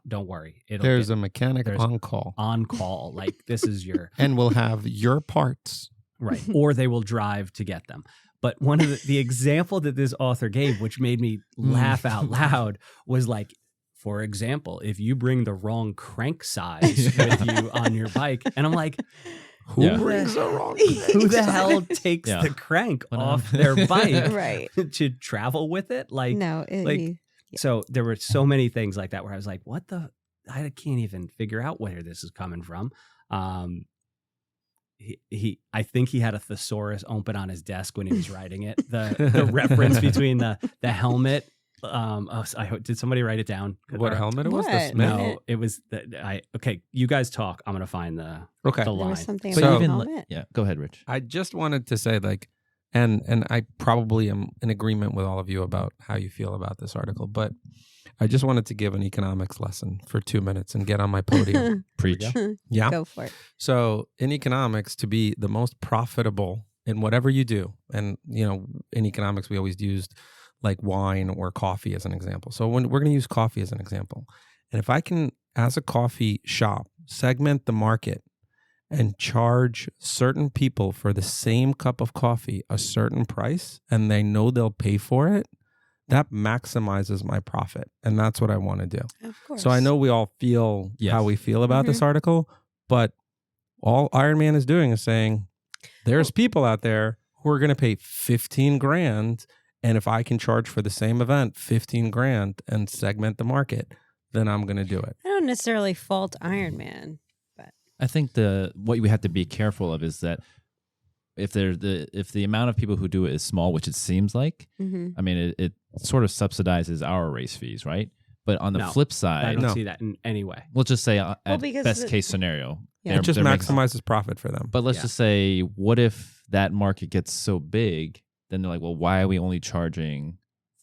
don't worry. There's a mechanic there's- on call. on call. Like this is your And we'll have your parts. right, or they will drive to get them. But one of the example that this author gave, which made me laugh out loud, was like, for example, if you bring the wrong crank size with you on your bike, and I'm like, Who Yeah. brings the wrong who the hell takes Yeah. the crank What off their bike Right. to travel with it? Like, No. like- so there were so many things like that where I was like, what the? I can't even figure out where this is coming from. I think he had a thesaurus open on his desk when he was writing it. The reference between the helmet. Did somebody write it down? What helmet it was? The What? Smith? No, it was okay. You guys talk. I'm gonna find the Okay. the there line. was something So- about even helmet. yeah, go ahead, Rich. I just wanted to say, like, and I probably am in agreement with all of you about how you feel about this article, but I just wanted to give an economics lesson for 2 minutes and get on my podium. Preach. Yeah. Go for it. So in economics, to be the most profitable in whatever you do, and in economics we always used like wine or coffee as an example. So when we're going to use coffee as an example, and if I can, as a coffee shop, segment the market and charge certain people for the same cup of coffee a certain price, and they know they'll pay for it, that maximizes my profit. And that's what I want to do. Of course. So I know we all feel Yes. how we feel about this article, but all Ironman is doing is saying there's people out there who are going to pay 15 grand. And if I can charge for the same event 15 grand and segment the market, then I'm going to do it. I don't necessarily fault Ironman. I think what we have to be careful of is that if the amount of people who do it is small, which it seems like, Mm-hmm. I mean, it sort of subsidizes our race fees, right? But on the No, flip I side, don't No. see that in any way. we'll just say at because best the- case scenario, Yeah. It just they're making- maximizes profit for them. But let's Yeah. just say, what if that market gets so big? Then they're like, well, why are we only charging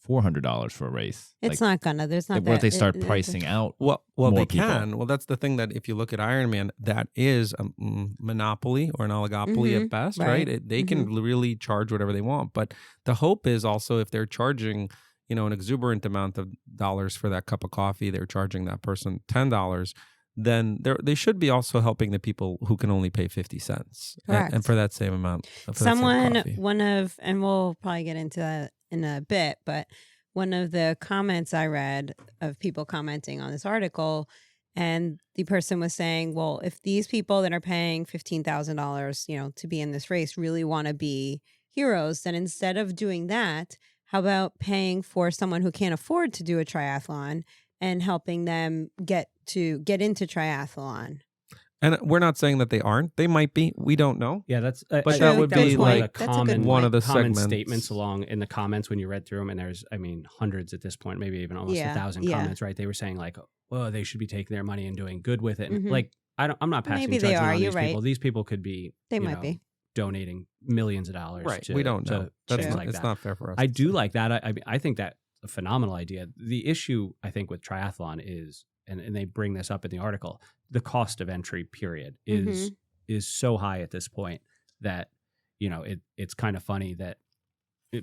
$400 for a race? It's Like, not gonna. There's not. what if they that- start it- pricing out? Well, more they people. can. Well, that's the thing, that if you look at Ironman, that is a monopoly or an oligopoly Mhm, at best, right. right? They can really charge whatever they want. But the hope is also, if they're charging, an exuberant amount of dollars for that cup of coffee, they're charging that person $10, then they should be also helping the people who can only pay 50 cents. Correct. And for that same amount. For that same Someone, coffee. and we'll probably get into that in a bit, but one of the comments I read of people commenting on this article And the person was saying, well, if these people that are paying $15,000, to be in this race really want to be heroes, then instead of doing that, how about paying for someone who can't afford to do a triathlon and helping them get into triathlon? And we're not saying that they aren't. They might be. We don't know. Yeah, that's. But True. that would Good be point. like That's a good one of the common segments. statements along in the comments when you read through them, and there's, hundreds at this point, maybe even almost 1,000 comments, right? They were saying like, well, they should be taking their money and doing good with it. And like, I'm not passing Maybe they judgment are. on You're these right. people. These people could be, They might be donating millions of dollars. Right. To, We don't know. to That's things not, like it's that. not fair for us. I to do say. like that. I think that's a phenomenal idea. The issue, I think, with triathlon is, and they bring this up in the article, the cost of entry period is so high at this point that, it's kind of funny that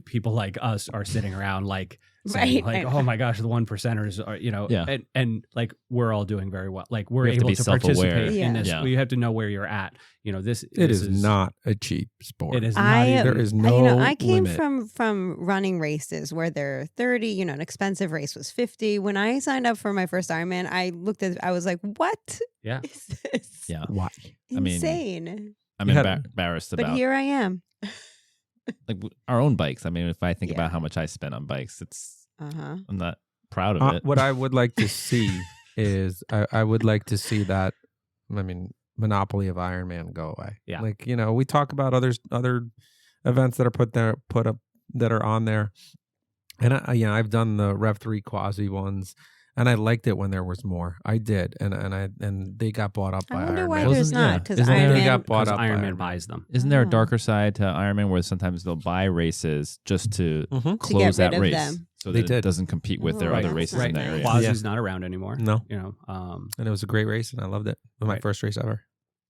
people like us are sitting around like saying Right. like, oh my gosh, the 1%ers are, and like we're all doing very well. Like we're We have to able be to self-aware. participate in this. Yeah. You have to know where you're at. It This is not a cheap sport. It is not. Even, There is no I came limit. from running races where they're 30, an expensive race was 50. When I signed up for my first Ironman, I was like, what Yeah. is this? Yeah. Why? I mean, Insane. I'm You had- embarrassed But about here I am. like our own bikes. I mean, if I think Yeah. about how much I spent on bikes, Uh-huh. I'm not proud of it. What I would like to see is I would like to see that, monopoly of Ironman go away. Yeah. Like, we talk about other events that are put up that are on there. And I've done the Rev 3 quasi ones, and I liked it when there was more. I did. And they got bought up by I wonder Ironman. why Wasn't- there's not, because Isn't there- They Ironman. got bought because up by Ironman buys them. Isn't there a Oh. darker side to Ironman where sometimes they'll buy races just to Mhm. close rid that of race them. so They that did. it doesn't compete with their Oh, other that's races not in that nice. area? Quasi's not around anymore. No. And it was a great race, and I loved it. It was my Right. first race ever.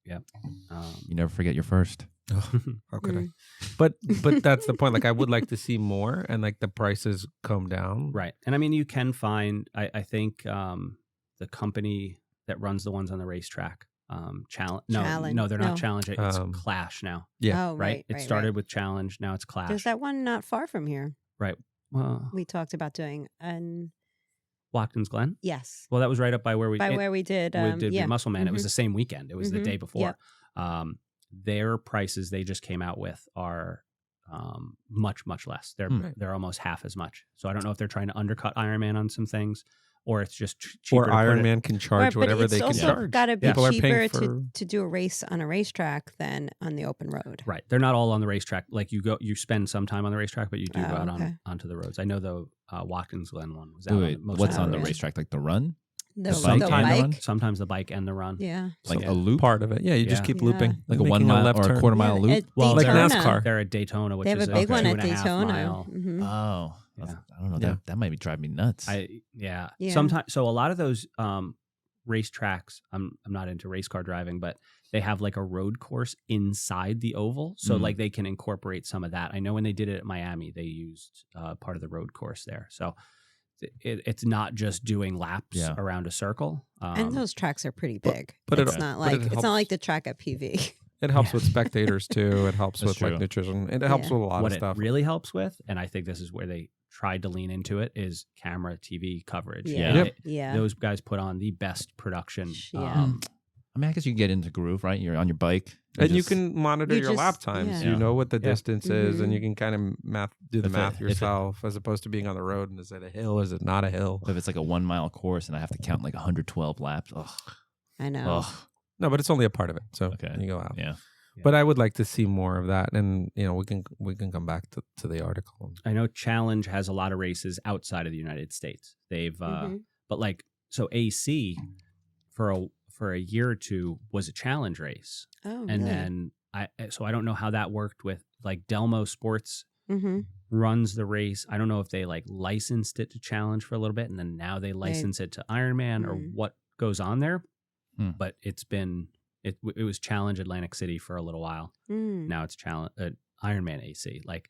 You never forget your first. How could Mm. I? But that's the point. Like, I would like to see more, and like the prices come down. Right. And you can find, I think, the company that runs the ones on the racetrack, Challenge. No, they're not No. Challenge. It's Clash now. Yeah. Oh, Right. It right, started right. with Challenge. Now it's Clash. There's that one not far from here. Right. Well, We talked about doing, and Watkins Glen. yes, Well, that was right up by where we where we did. with Muscle Man. It was Mhm. the same weekend. It was the Mhm. day before. Their prices they just came out with are much less. They're almost half as much. So I don't know if they're trying to undercut Ironman on some things, or it's just cheaper. Or to put it- Ironman can charge But whatever it's they can also charge. got to be People are cheaper paying for. to do a race on a racetrack than on the open road. Right. They're not all on the racetrack. Like you spend some time on the racetrack, but you do Oh, go out okay. onto the roads. I know the Watkins Glen one was out. Wait, most what's of on the Ironman. racetrack? Like the run? The, The the bike bike. and the run? Sometimes the bike and the run. Yeah. Like Yeah. a loop? Part of it. Yeah, you just Yeah. keep Yeah. looping. Like a making 1 mile left or a turn. quarter mile loop? At Well, Like Daytona. NASCAR. They're at Daytona, which They have is a big one at 2.5 Daytona. mile. Mhm. Oh, Yeah. I don't know. Yeah. That might be driving me nuts. Yeah. Yeah. Sometimes, so a lot of those racetracks, I'm not into race car driving, but they have like a road course inside the oval, so Mhm. like they can incorporate some of that. I know when they did it at Miami, they used part of the road course there, so it's not just doing laps Yeah. around a circle. And those tracks are pretty big. but it's it- not but like it it's not helps. like the track at PV. It helps with spectators too. It helps That's with like true. nutrition. It helps Yeah. with a lot What of it stuff. really helps with, and I think this is where they tried to lean into it, is camera TV coverage. Yeah. Yep. Yeah. Those guys put on the best production. Yeah. I mean, I guess you can get into groove, right? You're on your bike. And you just- can monitor You your just- lap times. yeah. You know what the Yeah. distance is, and Mhm. you can kind of do the If it- math if it- yourself, as opposed to being on the road. And is it a hill? Is it not a hill? If it's like a 1 mile course and I have to count like 112 laps. Ugh. I know. Ugh. No, but it's only a part of it. So Okay. you go out. Yeah. But I would like to see more of that, and we can come back to the article. I know Challenge has a lot of races outside of the United States. They've, Mhm. but like, so AC for a year or two was a challenge race, Oh, and really? then I don't know how that worked with like Delmo Sports Mm-hmm. runs the race. I don't know if they like licensed it to Challenge for a little bit, and then now they license it to Ironman or what goes on there. But it's been it was Challenge Atlantic City for a little while. Mm. Now it's Challenge Ironman AC. Like,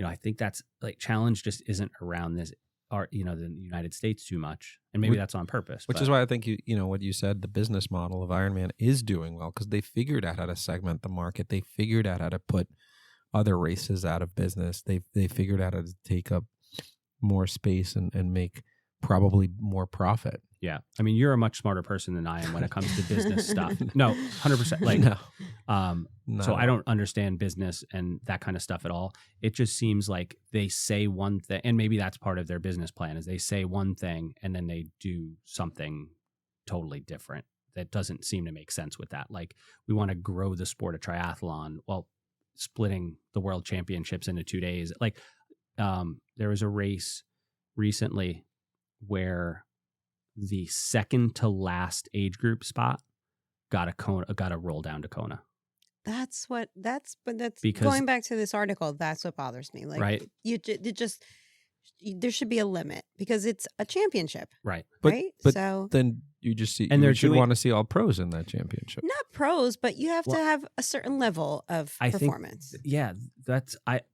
I think that's like Challenge just isn't around this the United States too much, and maybe that's on purpose. Which is why I think what you said, the business model of Ironman is doing well, because they figured out how to segment the market. They figured out how to put other races out of business. They figured out how to take up more space and make probably more profit. Yeah. I mean, you're a much smarter person than I am when it comes to business stuff. No, 100%. Like, so I don't understand business and that kind of stuff at all. It just seems like they say one thing, and maybe that's part of their business plan is they say one thing and then they do something totally different. That doesn't seem to make sense with that. Like, we want to grow the sport of triathlon while splitting the world championships into 2 days. Like, there was a race recently where the second to last age group spot got a roll down to Kona. That's because, going back to this article. That's what bothers me. Like, right? There should be a limit because it's a championship, right? But so then you just see, and you should want to see all pros in that championship. Not pros, but you have to have a certain level of performance. That's at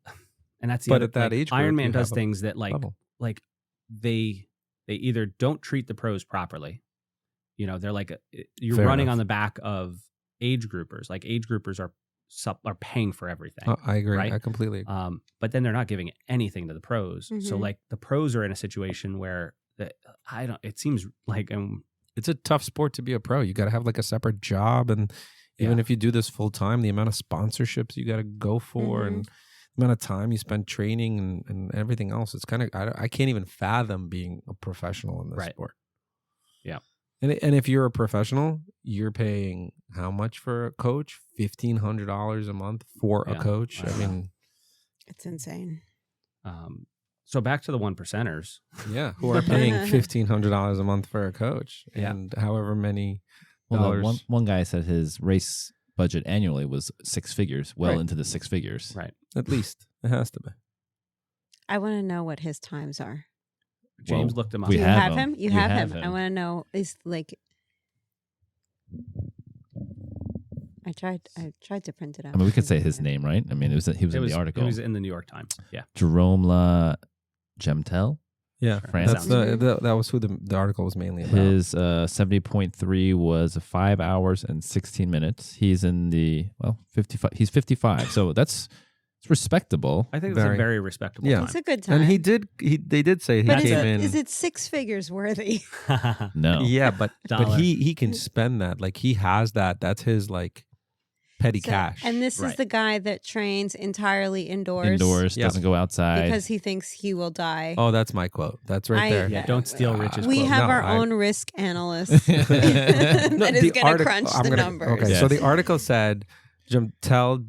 that age group, Ironman does things that like they either don't treat the pros properly. You know, they're like you're Fair running enough. on the back of age groupers. Like, age groupers are paying for everything. I agree. Right? I completely agree. But then they're not giving anything to the pros. Mm-hmm. So like the pros are in a situation where it seems like it's a tough sport to be a pro. You got to have like a separate job, and even if you do this full time, the amount of sponsorships you got to go for, and the amount of time you spend training and everything else. It's kind of I can't even fathom being a professional in this sport. Yeah. And if you're a professional, you're paying how much for a coach? $1,500 a month for a coach. I mean, it's insane. So back to the 1%ers. Yeah, who are paying $1,500 a month for a coach, and however many dollars. One guy said his race budget annually was 6 figures, into the 6 figures. Right. At least it has to be. I want to know what his times are. James looked him up. Do you have him? You have him. I want to know. Is like, I tried to print it out. I mean, we could say his name, right? I mean, he was in the article. It was in the New York Times. Yeah. Jerome La Gemtel. Yeah, France. that was who the article was mainly about. His 70.3 was 5 hours and 16 minutes. He's in the 55. He's 55, so it's respectable. I think it's a very respectable time. It's a good time. And they did say he came in. Is it 6 figures worthy? No. Yeah, but he can spend that. Like, he has that. That's his like petty cash. And this is the guy that trains entirely indoors. Doesn't go outside because he thinks he will die. Oh, that's my quote. That's right there. Yeah, don't steal Rich's We quote. have our own risk analyst that is going to crunch the numbers. Okay, so the article said Gemtel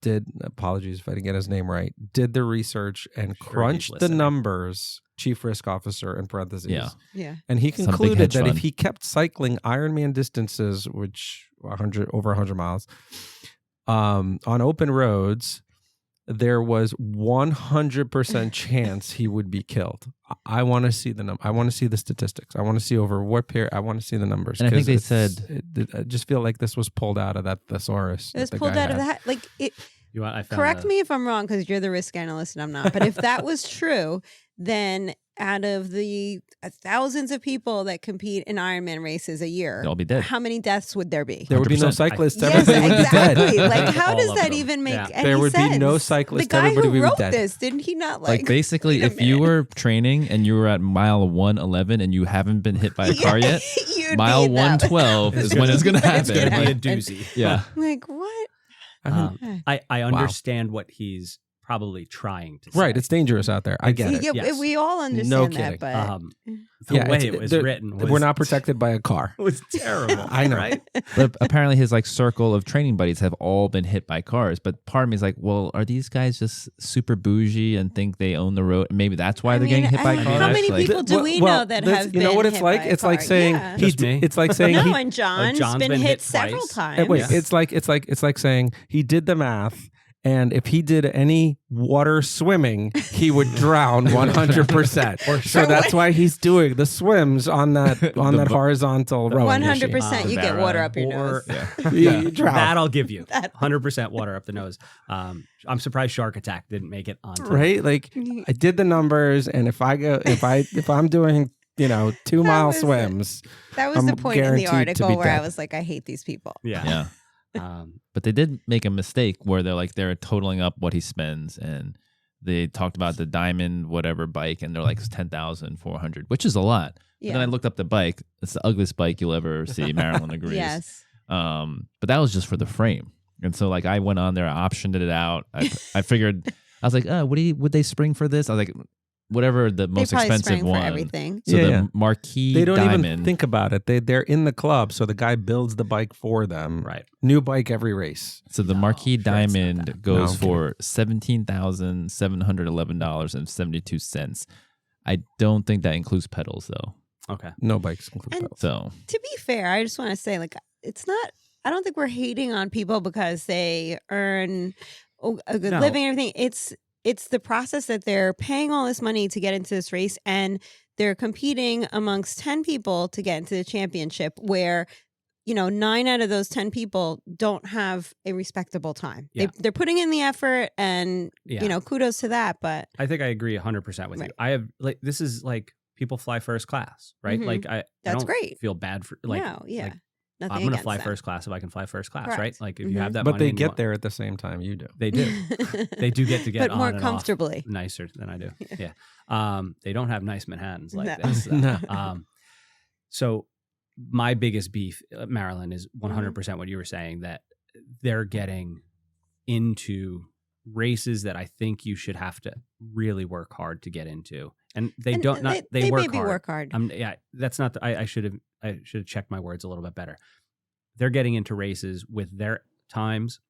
did, apologies if I didn't get his name right, did the research and crunched the numbers, chief risk officer in parentheses. Yeah. And he concluded that if he kept cycling Ironman distances, which over 100 miles, on open roads, there was 100% chance he would be killed. I want to see the number. I want to see the statistics. I want to see over what period. I want to see the numbers. And I think they said, I just feel like this was pulled out of that thesaurus. It was pulled out of the hat. Like it. Correct me if I'm wrong, because you're the risk analyst and I'm not. But if that was true, then out of the thousands of people that compete in Ironman races a year, they'll all be dead. How many deaths would there be? There would be no cyclists. Yes, exactly. Like, how does that even make any sense? There would be no cyclists. The guy Everybody who would wrote be dead. this, didn't he not like basically, if you were training and you were at mile 111 and you haven't been hit by a car yet, mile 112 is when it's going to happen. It's going to be a doozy. Yeah. Like, what? I understand what he's probably trying to say. Right, it's dangerous out there. I get it. Yeah, Yes. we all understand No that, kidding. but the way it was written was, we're not protected by a car. It was terrible. I know. Right? But apparently his like circle of training buddies have all been hit by cars. But part of me is like, well, are these guys just super bougie and think they own the road? Maybe that's why they're getting hit by cars. How many like, people do we know that have been You know what hit it's like? by a It's like car? saying Yeah. it's like saying No, and John's been hit several twice. times. Wait, it's like saying he did the math, and if he did any water swimming, he would drown 100%. So that's why he's doing the swims on that horizontal rowing 100%. You get water up your nose. You drown. That I'll give you. 100% water up the nose. I'm surprised Shark Attack didn't make it onto. Right? Like, I did the numbers, and if I'm doing 2-mile swims, That was I'm the point in the guaranteed to article be where I dead. was like, I hate these people. Yeah. But they did make a mistake where they're totaling up what he spends, and they talked about the Diamond whatever bike, and they're like 10,400, which is a lot. Yeah. And then I looked up the bike. It's the ugliest bike you'll ever see. Marilyn agrees. Yes. But that was just for the frame. And so like I went on there, I optioned it out. I figured, I was like, would they spring for this? I was like, whatever the most expensive one. For everything. So the Marquee They don't Diamond. even think about it. They're in the club, so the guy builds the bike for them. Right. New bike every race. So the Marquee sure it's not Diamond that. goes for $17,711.72. I don't think that includes pedals though. Okay. No bikes include And- pedals. So To be fair, I just want to say, like, it's not. I don't think we're hating on people because they earn a good No. living and everything. It's the process that they're paying all this money to get into this race, and they're competing amongst 10 people to get into the championship, where 9 out of those 10 people don't have a respectable time. Yeah. They're putting in the effort, and Yeah. kudos to that. But I think I agree 100% with Right. you. I have like this is like people fly first class, right? Mhm. Like I That's don't great. feel bad for like no, yeah, like, nothing I'm going to against fly that. first class if I can fly first class, Correct. right? Like if Mhm. you have that But money they and you get want- there at the same time you do. They do. They do get to get but on more and off comfortably. nicer than I do. Yeah. They don't have nice Manhattans like No. this. No. So my biggest beef, Marilyn, is 100% what you were saying, that they're getting into races that I think you should have to really work hard to get into. And they And don't not they work maybe hard. work hard. Yeah, that's not I should have checked my words a little bit better. They're getting into races with their times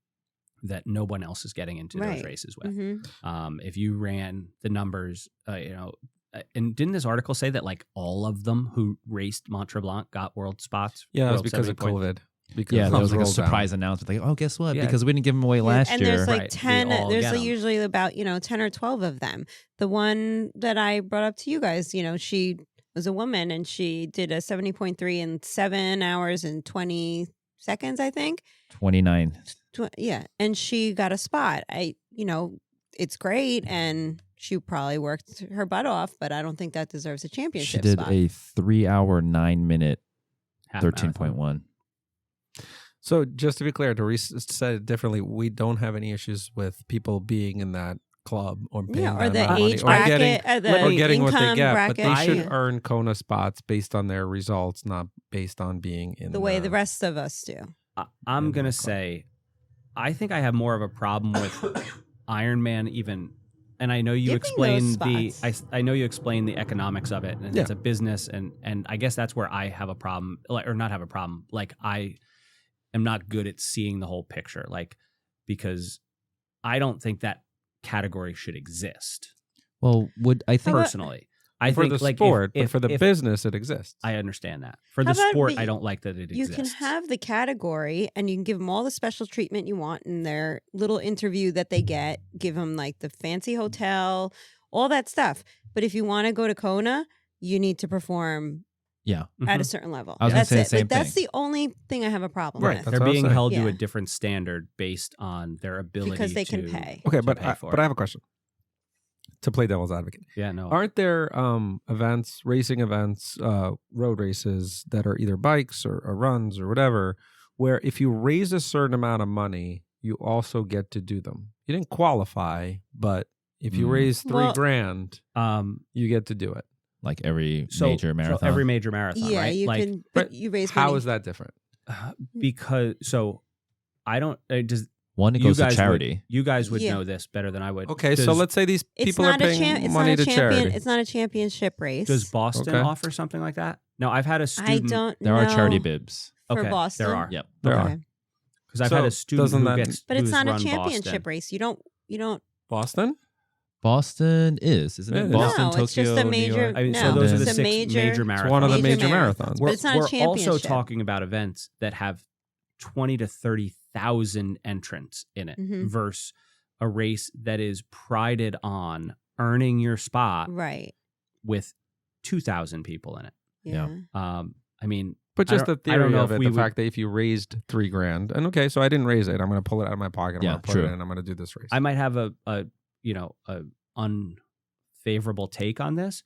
that no one else is getting into those Right. races with. Mhm. If you ran the numbers, and didn't this article say that like all of them who raced Mont Tremblant got world spots? Yeah, it was World because of 70 point- COVID. Because yeah, there was like a rolled down. surprise announcement. Like, oh, guess what? Yeah. Because we didn't give them away last and year. there's like Right. We 10. all There's get like 'em. usually about 10 or 12 of them. The one that I brought up to you guys, she was a woman and she did a 70.3 in 7 hours and 20 seconds, I think. 29. Yeah, and she got a spot. It's great, and she probably worked her butt off, but I don't think that deserves a She championship did spot. a 3 hour, 9 minute, half marathon. 13.1. So just to be clear, to said it differently, we don't have any issues with people being in that club or paying Yeah, or that the amount of money age or bracket, getting, the or getting what they income get, bracket. but they should yeah. earn Kona spots based on their results, not based on being in the way the rest of us do. I'm in going to that club. say, I think I have more of a problem with Ironman even. And I know you Give me those explained spots. I know you explained the economics of it, and Yeah. it's a business, and I guess that's where I have a problem, or not have a problem. Like I am not good at seeing the whole picture, like because I don't think that category should exist Well, I think personally. I for think the like sport, if but for the business, it exists. I understand that for How the about sport, we- I don't like that it You exists. can have the category and you can give them all the special treatment you want in their little interview that they get. Give them like the fancy hotel, all that stuff. But if you want to go to Kona, you need to perform yeah. at a Mhm. certain level. I was gonna That's say the it. same Like, that's thing. the only thing I have a problem Right, with. that's They're what I'm being saying. held to Yeah. a different standard based on their ability Because they can to- pay. Okay, to but pay for I it. have a question. To play devil's advocate, Yeah, no. aren't there events, racing events, road races that are either bikes or runs or whatever, where if you raise a certain amount of money, you also get to do them? You didn't qualify, but if you Mm. raise $3,000, Um, you get to do it. Like every so, major marathon. So every major marathon, Yeah, right? you like, can. But But you raise How money. is that different? because so I don't. Does One, it you goes to guys charity. you guys would Yeah. know this better than I would. Okay, so Does- let's say these It's people are not a paying it's money not a to champion. charity. It's not a championship race. Does Boston Okay. offer something like that? No, I've had a I student. don't. There are charity know bibs. for Okay, Boston. there are. Yep. There Okay. are. Because I've So had a student doesn't who that- gets. But it's who's not a run championship Boston. race. You don't. Boston? Boston isn't Yeah, it? it is. Boston, No, Tokyo, it's just a New major- York. I mean, No, so those are the it's a 6 major- major It's marathons. It's one of the Major major marathons. marathons. But it's not a we're also championship. talking about events that have 20 to 30,000 entrants in it Mhm. versus a race that is prided on earning your spot Right. with 2,000 people in it. Yeah. I mean, But I just the don't- I don't theory know of if it, we the would- fact that if you raised $3,000, and okay, so I didn't raise it, I'm going to pull it out of my pocket, I'm Yeah, going to put true. it in, I'm going to do this race. I might have a unfavorable take on this.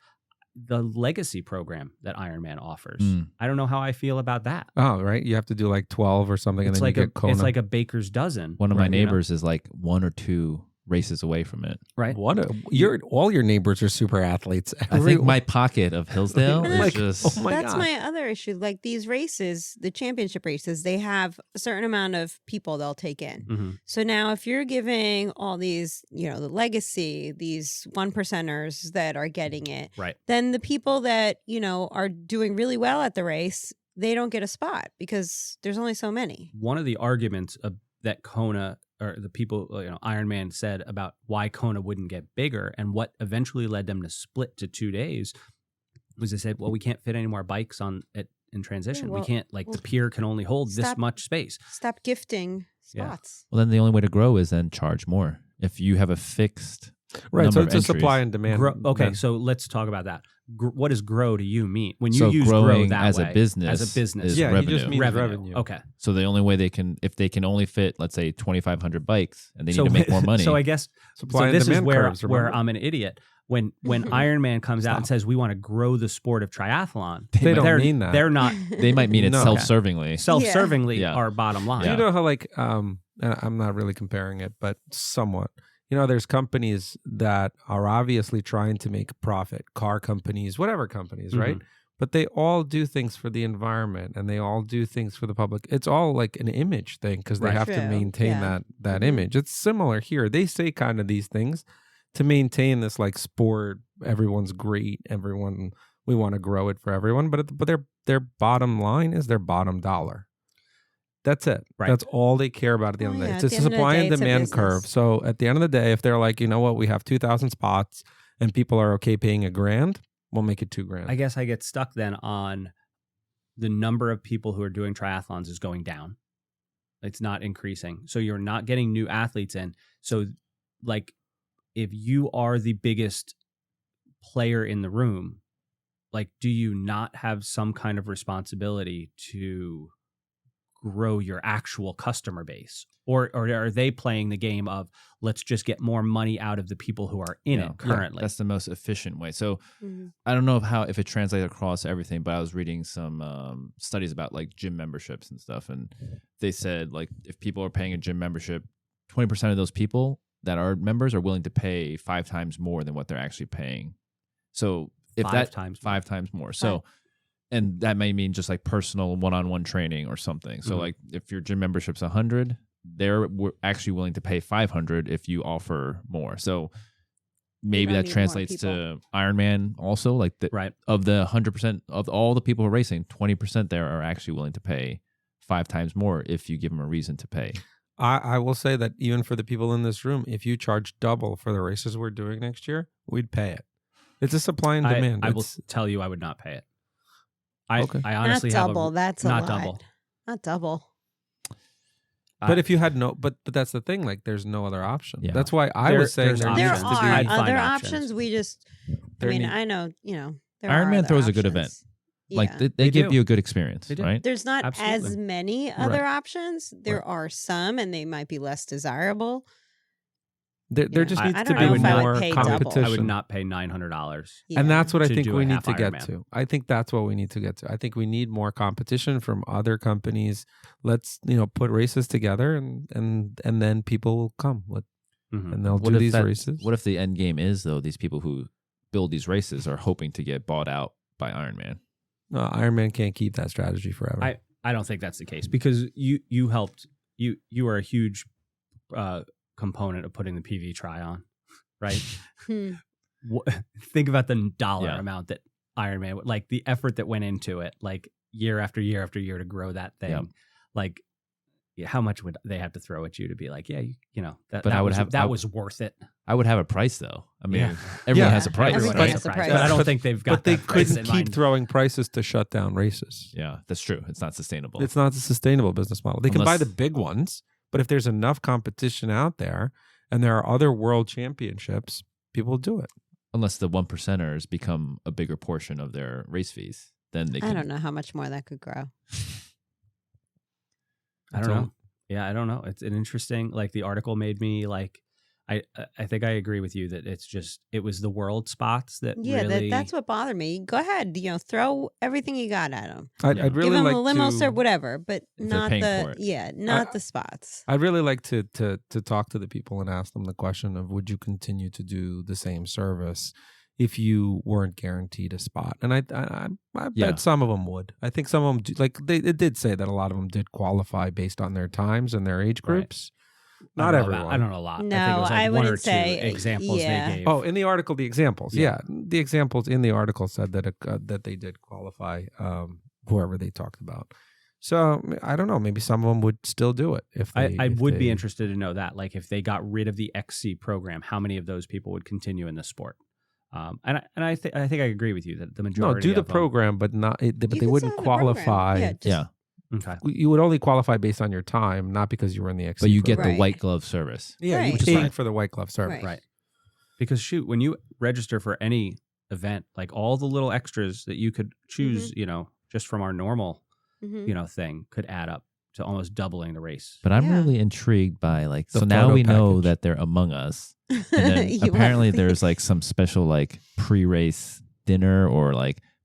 The legacy program that Ironman offers. Mm. I don't know how I feel about that. Oh, right. You have to do like 12 or something, and It's then like you get Kona. it's like a baker's dozen. One of my right, you know? neighbors is like 1 or 2 races away from it. Right. All your neighbors are super athletes. I think my pocket of Hillsdale is just. Oh my That's God. my other issue. Like these races, the championship races, they have a certain amount of people they'll take in. Mm-hmm. So now if you're giving all these, the legacy, these 1%ers that are getting it, Right. then the people that, are doing really well at the race, they don't get a spot because there's only so many. One of the arguments that Kona or the people, Ironman said about why Kona wouldn't get bigger and what eventually led them to split to 2 days was they said, well, we can't fit any more bikes in transition. Yeah, well, we can't, the pier can only hold this much space. Stop gifting spots. Well, then the only way to grow is then charge more. If you have a fixed Right, so number it's a of supply entries. and demand. Okay, so let's talk about that. What does grow to you mean? When you So use grow growing that as way, a business is yeah, revenue. he just means revenue. Okay. So the only way if they can only fit, let's say, 2,500 bikes, and they need to make more money. So I guess Supply and this is demand where curves, remember? I'm an idiot. When Ironman comes out and says we want to grow the sport of triathlon, They don't they're, mean that. They're not they might mean it No. self-servingly. self-servingly Yeah. our bottom line. Do you know how and I'm not really comparing it, but somewhat. There's companies that are obviously trying to make profit, car companies, whatever companies, right? But they all do things for the environment and they all do things for the public. It's all like an image thing because they Right. have to True. maintain Yeah. that image. It's similar here. They say kind of these things to maintain this like sport. Everyone's great. We want to grow it for everyone. But their bottom line is their bottom dollar. That's it. Right. That's all they care about at the end of the day. yeah, It's at a the end of the supply day, and it's a demand business. curve. So at the end of the day, if they're like, you know what, we have 2,000 spots and people are okay paying $1,000, we'll make it $2,000. I guess I get stuck then on the number of people who are doing triathlons is going down. It's not increasing. So you're not getting new athletes in. So if you are the biggest player in the room, do you not have some kind of responsibility to grow your actual customer base? Or are they playing the game of let's just get more money out of the people who are in it currently? That's the most efficient way. So Mhm. I don't know if it translates across everything, but I was reading some studies about gym memberships and stuff, and they said if people are paying a gym membership, 20% of those people that are members are willing to pay 5 times more than what they're actually paying. So if 5 times more. 5 times more. So and that may mean just personal one-on-one training or something. So if your gym membership's 100, they're actually willing to pay 500 if you offer more. So maybe don't that need more translates to Ironman also. Right. Of the 100% of all the people who are racing, 20% there are actually willing to pay 5 times more if you give them a reason to pay. I will say that even for the people in this room, if you charge double for the races we're doing next year, we'd pay it. It's a supply and demand. I will tell you I would not pay it. I honestly Not have double. That's a not lot. double. Not double. But if you had but that's the thing. There's no other option. Yeah. That's why I was saying there's there There needs options. to be. are I'd find other options. options. We just, There need- I know, there Ironman are other throws a good options. event. Yeah. They give do. you a good experience, They do. right? There's not as Absolutely. many other Right. options. There are some, and they might be less desirable. There Yeah. just I needs don't to know be if I would more pay double. competition. I would not pay $900. Yeah. And that's what I to think do we a need half to get Ironman. to. I think that's what we need to get to. I think we need more competition from other companies. Let's put races together, and then people will come and they'll do these races. What if the end game is though these people who build these races are hoping to get bought out by Ironman? No, Ironman can't keep that strategy forever. I don't think that's the case because you helped you are a huge component of putting the PV Tri on, right? Hmm. Think about the dollar Yeah. amount that Ironman, the effort that went into it, year after year after year to grow that thing. Yeah. How much would they have to throw at you to be like, that But I would was, have- that I- was worth it. I would have a price though. I mean, Yeah. everyone Yeah. has a price. Everyone right? has a price. But I don't But- think they've got. but they that price couldn't in keep mind. throwing prices to shut down races. Yeah, that's true. It's not sustainable. It's not a sustainable business model. They can buy Unless- the big ones, but if there's enough competition out there and there are other world championships, people will do it. Unless the 1%ers become a bigger portion of their race fees, then they can. I don't know how much more that could grow. I don't know. Yeah, I don't know. It's an interesting. The article made me I think I agree with you that it was the world spots that really... that's what bothered me. Go ahead, throw everything you got at them. I'd really give them like a limo to, or whatever, but not the spots. I'd really like to talk to the people and ask them the question of, would you continue to do the same service if you weren't guaranteed a spot? And I bet some of them would. I think some of them do, it did say that a lot of them did qualify based on their times and their age groups. Right. Not everyone. I don't know a lot. No, I think it was I one or wouldn't say examples they gave. Oh, in the article, the examples. Yeah. The examples in the article said that that they did qualify, whoever they talked about. So I don't know. Maybe some of them would still do it if they. I would be interested to know that, if they got rid of the XC program, how many of those people would continue in the sport? And I think I agree with you that the majority. No, do the program, but not. But they wouldn't qualify. Yeah. Okay. You would only qualify based on your time, not because you were in the XC. But you get the white glove service. Yeah, you're paying for the white glove service. Right. Because shoot, when you register for any event, all the little extras that you could choose, just from our normal, thing could add up to almost doubling the race. But I'm really intrigued by so now we know that they're among us. And then apparently there's some special pre-race dinner or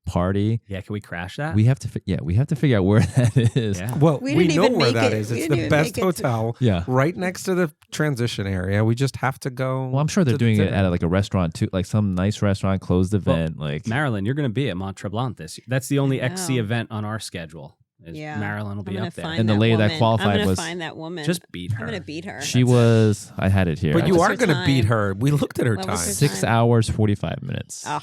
party. Yeah, can we crash that? We have to figure out where that is. Yeah. Well, we know where that is. It's the best hotel. Right next to the transition area. We just have to go. Well, I'm sure they're doing it at a restaurant too, some nice restaurant, closed event. Marilyn, you're going to be at Mont Tremblant this year. That's the only XC event on our schedule. Marilyn will be up there. And the lady that qualified was find that woman. Just beat her. I'm going to beat her. She was. I had it here. But you are going to beat her. We looked at her time. 6 hours 45 minutes. Oh,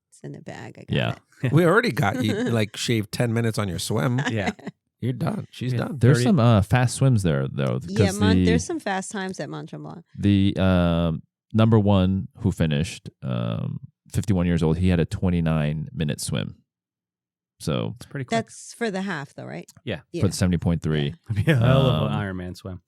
it's in the bag. I got it. We already got you shaved 10 minutes on your swim. Yeah. You're done. She's done. There's some fast swims there, though. Yeah, there's some fast times at Mont Tremblant. The number one who finished, 51 years old, he had a 29-minute swim. So it's pretty quick. That's for the half, though, right? Yeah. For the 70.3. Yeah. A hell of an Ironman swim.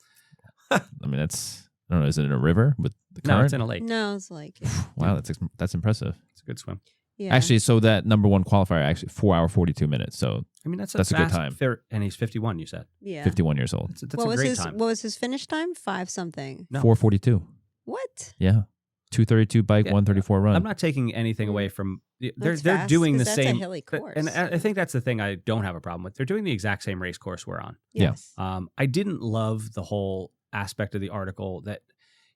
I mean, that's, I don't know, is it in a river with the current? No, it's in a lake. No, it's a lake. Yeah. Wow, that's impressive. It's a good swim. Yeah. Actually, so that number one qualifier, 4 hour 42 minutes. So I mean, that's a good time. And he's 51, you said. Yeah. 51 years old. That's a great time. What was his finish time? 5 something. No. 4:42. What? Yeah. 2:32 bike, 1:34 run. I'm not taking anything away from. They're fast, doing the that's same. A hilly course. And I think that's the thing I don't have a problem with. They're doing the exact same race course we're on. Yes. I didn't love the whole aspect of the article that,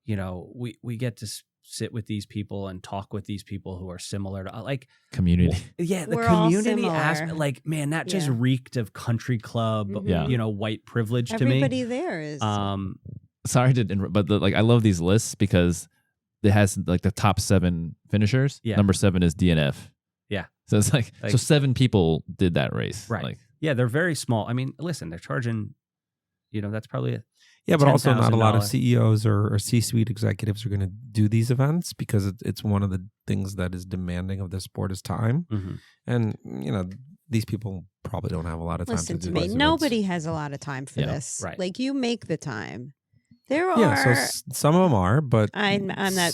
we get to sit with these people and talk with these people who are similar to community. Yeah, the We're all community aspect. similar. Man, that just reeked of country club. White privilege to me. Everybody there is. Sorry to interrupt, but I love these lists because it has the top 7 finishers. Yeah. Number 7 is DNF. Yeah. So it's so 7 people did that race. Right. Yeah, they're very small. I mean, listen, they're charging. That's probably but also not a lot of CEOs or C-suite executives are going to do these events because it's one of the things that is demanding of the sport is time. Mm-hmm. And, these people probably don't have a lot of time Listen to do me. these Nobody has a lot of time for this. Right. You make the time. There are. Yeah, so some of them are, but I'm not.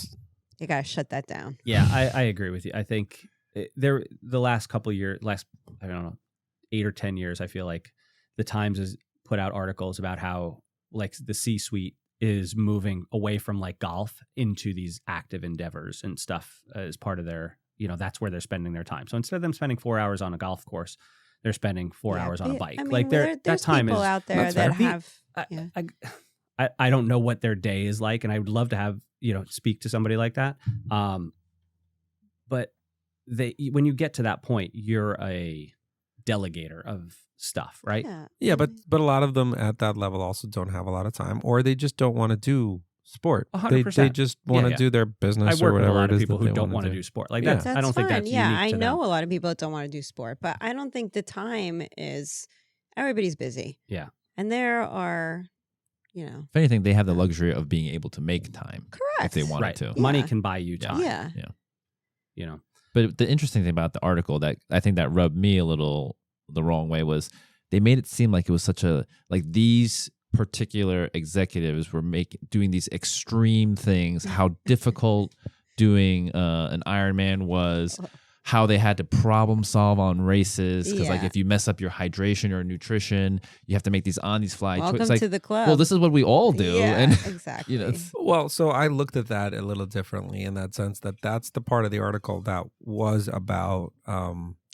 You gotta shut that down. Yeah, I agree with you. I think the last couple years, I don't know, 8 or 10 years, I feel like the Times has put out articles about how the C-suite is moving away from golf into these active endeavors and stuff as part of their, that's where they're spending their time. So instead of them spending 4 hours on a golf course, they're spending 4 hours on a bike. I mean, there's that time people is out there that have. I don't know what their day is like, and I would love to have speak to somebody like that. But when you get to that point, you're a delegator of stuff, right? Yeah, but a lot of them at that level also don't have a lot of time, or they just don't want to do sport. 100%. They just want to do their business. I work or with a whatever lot it of is people that who they don't want to do sport. I That's don't think that's yeah, unique I to know them. a lot of people that don't want to do sport, but I don't think the time is. Everybody's busy. Yeah, and there are. If anything, they have the luxury of being able to make time. Correct. If they wanted to. Money can buy you time. Yeah. But the interesting thing about the article that I think that rubbed me a little the wrong way was they made it seem like it was such a these particular executives were doing these extreme things, how difficult doing an Ironman was, how they had to problem solve on races because like Yeah. if you mess up your hydration or nutrition, you have to make these on these fly Welcome choices. Like, to the club. well, this is what we all do, Yeah, and exactly. Well, so I looked at that a little differently in that sense that that's the part of the article that was about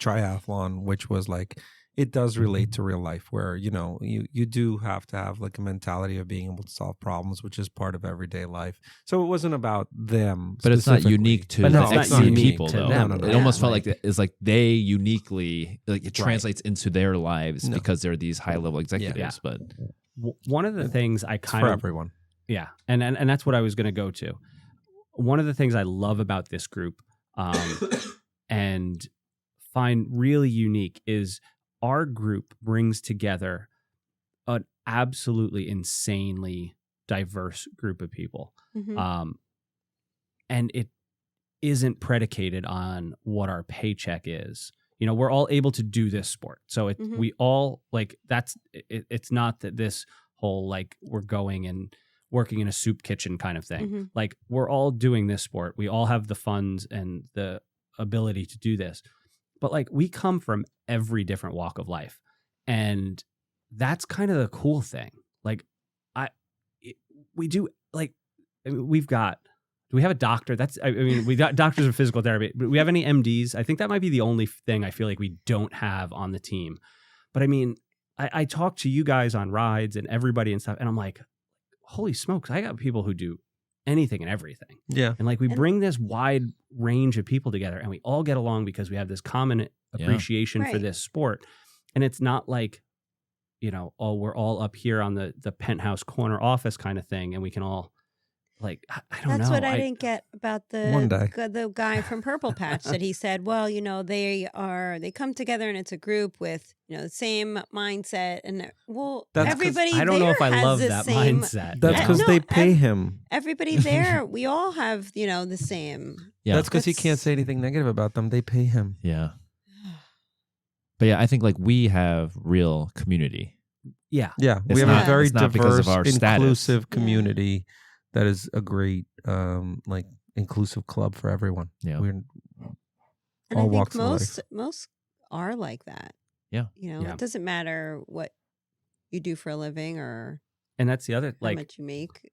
triathlon, which was like, it does relate to real life where, you know, you do have to have like a mentality of being able to solve problems, which is part of everyday life. So it wasn't about them. but it's not unique to But the it's not XC unique people to though. them. It Yeah. almost felt like it's like they uniquely like it translates into their lives No. because they're these high level executives. But One of the things I It's kind for of everyone. Yeah, and that's what I was going to go to. One of the things I love about this group, and find really unique, is our group brings together an absolutely insanely diverse group of people, Mhm. and it isn't predicated on what our paycheck is. You know, we're all able to do this sport, so Mhm. we all like that's. It's not that this whole like we're going and working in a soup kitchen kind of thing. Mhm. Like we're all doing this sport. We all have the funds and the ability to do this. But like we come from every different walk of life. And that's kind of the cool thing. Like we do like we've got do we have a doctor? I mean, we got doctors of physical therapy. Do we have any MDs? I think that might be the only thing I feel like we don't have on the team. But I mean, I talk to you guys on rides and everybody and stuff, and I'm like, holy smokes, I got people who do anything and everything. Yeah. And like we And- bring this wide range of people together and we all get along because we have this common appreciation for Right. this sport. And it's not like, you know, oh, we're all up here on the penthouse corner office kind of thing and we can all like I don't know. That's what I didn't get about One day. the guy from Purple Patch that he said, well, you know, they come together and it's a group with, you know, the same mindset and well, That's 'cause everybody I don't know there if I has love the that same, mindset. That's Yeah. because No, they pay him. everybody there, we all have, you know, the same. yeah, That's because he can't That's- say anything negative about them. They pay him. yeah. But yeah, I think like we have real community. Yeah. Yeah, we It's have not- a very it's not because diverse, of our status. inclusive Yeah. community that is a great, like, inclusive club for everyone. Yeah. We're And all I think walks of most are like that. Yeah. You know, Yeah. it doesn't matter what you do for a living or And that's the other how like much you make.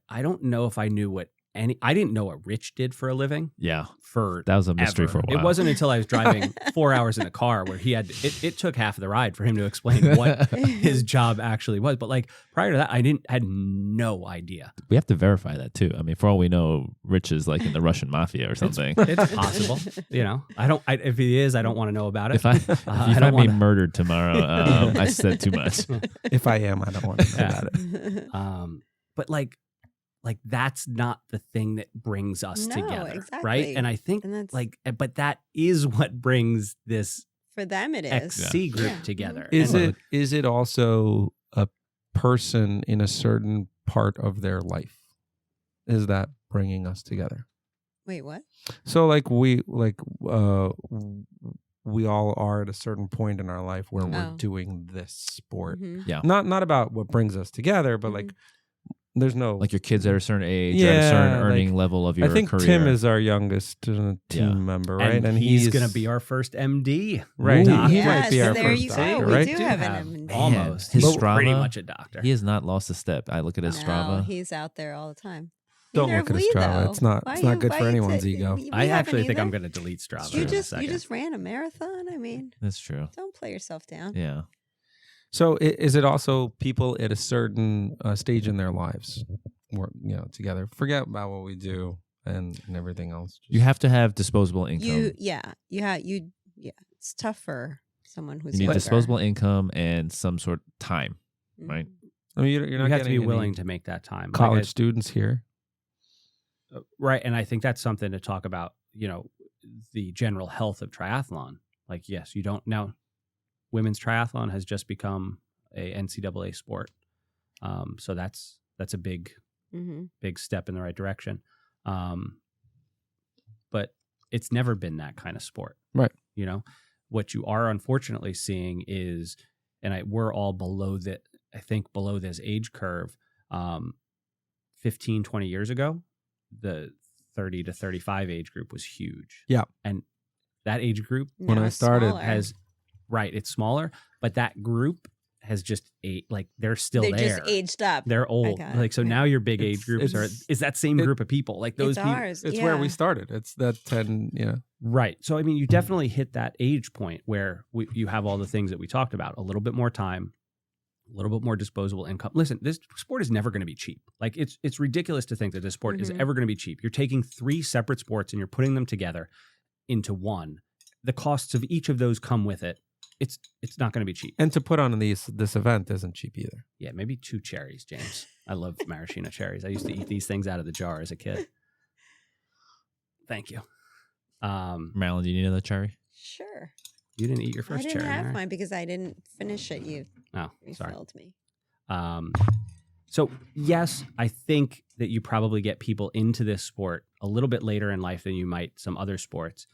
I don't know if I knew what I didn't know what Rich did for a living Yeah. for That was a mystery ever. for a while. It wasn't until I was driving 4 hours in a car where he had it took half of the ride for him to explain what his job actually was. But like prior to that, I had no idea. We have to verify that too. I mean, for all we know, Rich is like in the Russian mafia or something. It's possible, you know. If he is, I don't want to know about it. If you I find don't me wanna- murdered tomorrow, I said too much. if I am, I don't want to know Yeah. about it. But like that's not the thing that brings us No, together, right? exactly. And I think And that's- like, but that is what brings this For them, it is. XC group Yeah. together. Is And it also a person in a certain part of their life? Is that bringing us together? Wait, what? So like we all are at a certain point in our life where we're Oh. doing this sport. Mhm. Not about what brings us together, but like there's no Like your kids at a certain age, or at a Yeah, certain like, earning level of your I think career. Tim is our youngest team Yeah. member, right? And he's going to be our first MD. Right. Ooh. He Yes, might be our there first you go. doctor, We right? do have an MD. almost. His He's Strava, pretty much a doctor. He has not lost a step. I look at his No, Strava. he's out there all the time. Don't Neither look have at his we, Strava. though. It's not- Why it's not you- good why for you anyone's ta- ego. we I haven't actually think either. I'm going to delete Strava. You in a just second. ran a marathon. I mean, That's true. don't play yourself down. Yeah. So is it also people at a certain stage in their lives work, together? Forget about what we do and everything else. You have to have disposable income. It's tough for someone who's You need younger. disposable income and some sort of time, right? I mean, you're You not have to getting be willing any to make that time. Like college students here. right. And I think that's something to talk about, the general health of triathlon. Like, yes, you don't now. Women's triathlon has just become a NCAA sport. So that's a big step in the right direction. But it's never been that kind of sport. Right. What you are unfortunately seeing is, we're all below this age curve. 15, 20 years ago, the 30 to 35 age group was huge. Yeah. And that age group When I it's started, smaller. has, right, it's smaller, but that group has just they're still They're there. just aged up. They're old. got it. Like, so now your big It's- age groups it's- is that same group of people. Like those It's people. ours. It's yeah. where we started. It's that 10, Right. So, I mean, you definitely hit that age point where you have all the things that we talked about, a little bit more time, a little bit more disposable income. Listen, this sport is never going to be cheap. Like it's ridiculous to think that this sport is ever going to be cheap. You're taking 3 separate sports and you're putting them together into one. The costs of each of those come with it. It's not going to be cheap. And to put on this event isn't cheap either. Yeah, maybe 2 cherries, James. I love maraschino cherries. I used to eat these things out of the jar as a kid. Thank you. Marilyn, do you need another cherry? Sure. You didn't eat your first I didn't cherry. have Mary? mine because I didn't finish it. You Oh, sorry. refilled me. So yes, I think that you probably get people into this sport a little bit later in life than you might some other sports.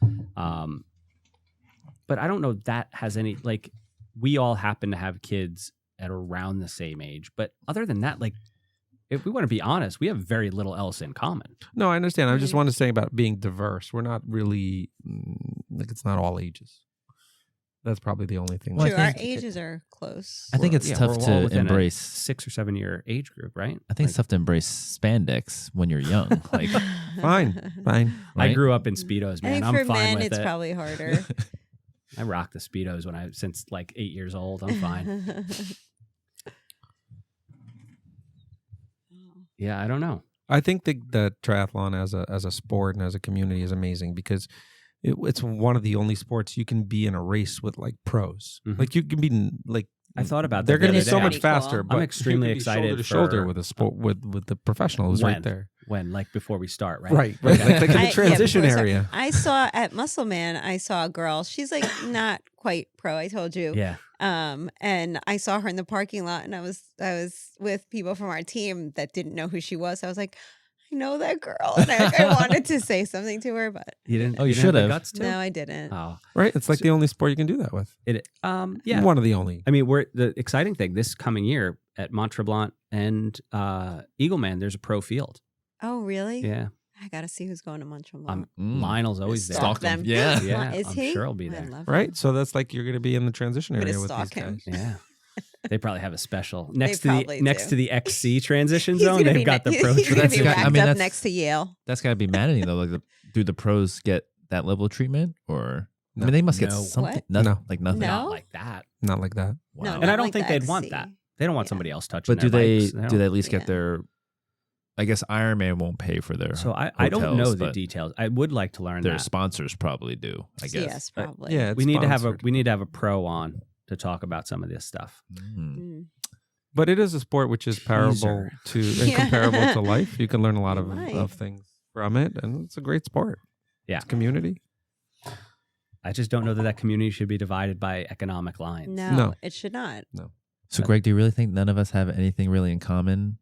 But I don't know if that has any, like, we all happen to have kids at around the same age. But other than that, like, if we want to be honest, we have very little else in common. No, I understand. I just Mhm. want to say about being diverse. We're not really, like, it's not all ages. That's probably the only thing. Well, I True, our think- ages are close. I think it's tough we're all to within a embrace. 6 or 7 year age group, right? I think it's tough to embrace spandex when you're young. Like, Fine. I right? grew up in Speedos, I man. think I'm for fine men, with it's it. probably harder. I rock the Speedos since like 8 years old. I'm fine. Yeah, I don't know. I think the triathlon as a sport and as a community is amazing because it's one of the only sports you can be in a race with like pros. Mhm. Like you can be like I thought about that. they're going to the be other so day. much Pretty cool. faster. I'm But extremely you can be excited shoulder to shoulder for- with a sport with the professional who's right there. When, like before we start, right? Right. Like in the transition before- so area. I saw at Muscle Man, I saw a girl. She's like not quite pro. I told you. Yeah. And I saw her in the parking lot, and I was with people from our team that didn't know who she was. I was like, I know that girl, and I wanted to say something to her, but You didn't. Oh, you didn't should the have. guts to? no, I didn't. Oh, Right. It's like the only sport you can do that with. yeah. One of the only. I mean, the exciting thing this coming year at Mont Tremblant and Eagleman, there's a pro field. Oh, really? Yeah. I gotta see who's going to Montreal. Lionel's always there. Stalk Stalk them. them. Yeah. Yeah, Is I'm he? sure I'll be I there. love Right. him. So that's like you're going to be in the transition I'm gonna area with these stalk him. guys. Yeah. They probably have a special next to probably the do. XC transition He's zone. gonna They've be got the pro. He's gonna be That's got- racked I mean, up that's- next to Yale. That's got to be maddening though. Like, do the pros get that level of treatment, or I No. mean, they must get No. something. What? Nothing, No. like nothing. No. Not like that. Not like that. Wow. No, And I not don't like think the they'd want XC. that. They don't want Yeah. somebody else touching. But do their they? bikes. Do they at least Yeah. get their? I guess Ironman won't pay for their. So I don't know hotels, the but details. I would like to learn Their that. sponsors probably do. I guess. Yes, probably. Yeah. It's We need sponsored. to have a pro on to talk about some of this stuff. Mm. Mm. But it is a sport which is comparable to and Yeah. comparable to life. You can learn a lot of Right. things from it, and it's a great sport. Yeah. It's community. I just don't know that community should be divided by economic lines. No, No. it should not. So, Greg, do you really think none of us have anything really in common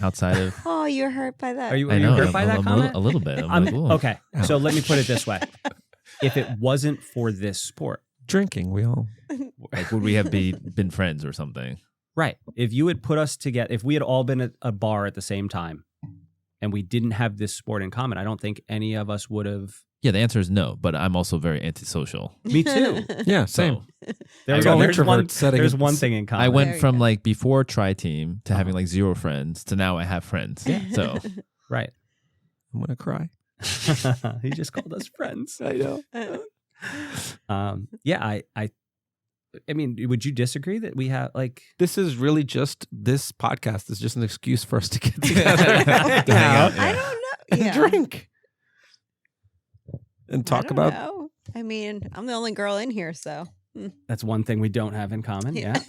outside of? Oh, you're hurt by that. Are you I know, hurt by that I'm comment? a little bit. I'm I'm- like, "Whoa." okay, so let me put it this way: if it wasn't for this sport, Drinking, we all. Like, would we have been friends or something? right? If you had put us together, if we had all been at a bar at the same time, and we didn't have this sport in common, I don't think any of us would have. Yeah, the answer is no. But I'm also very antisocial. Me too. Yeah, So same. There we It's go. all There's one. introverts setting There's it- one thing in common. I went There you from go. like before tri team to having like 0 friends to now I have friends. So right. I'm gonna cry. He just called us friends. I know. Yeah, I mean, would you disagree that we have like This is really just this podcast is just an excuse for us to get together, To hang out, I yeah. don't know. and Yeah. drink, and I talk don't about. know. I mean, I'm the only girl in here, so that's one thing we don't have in common? Yeah.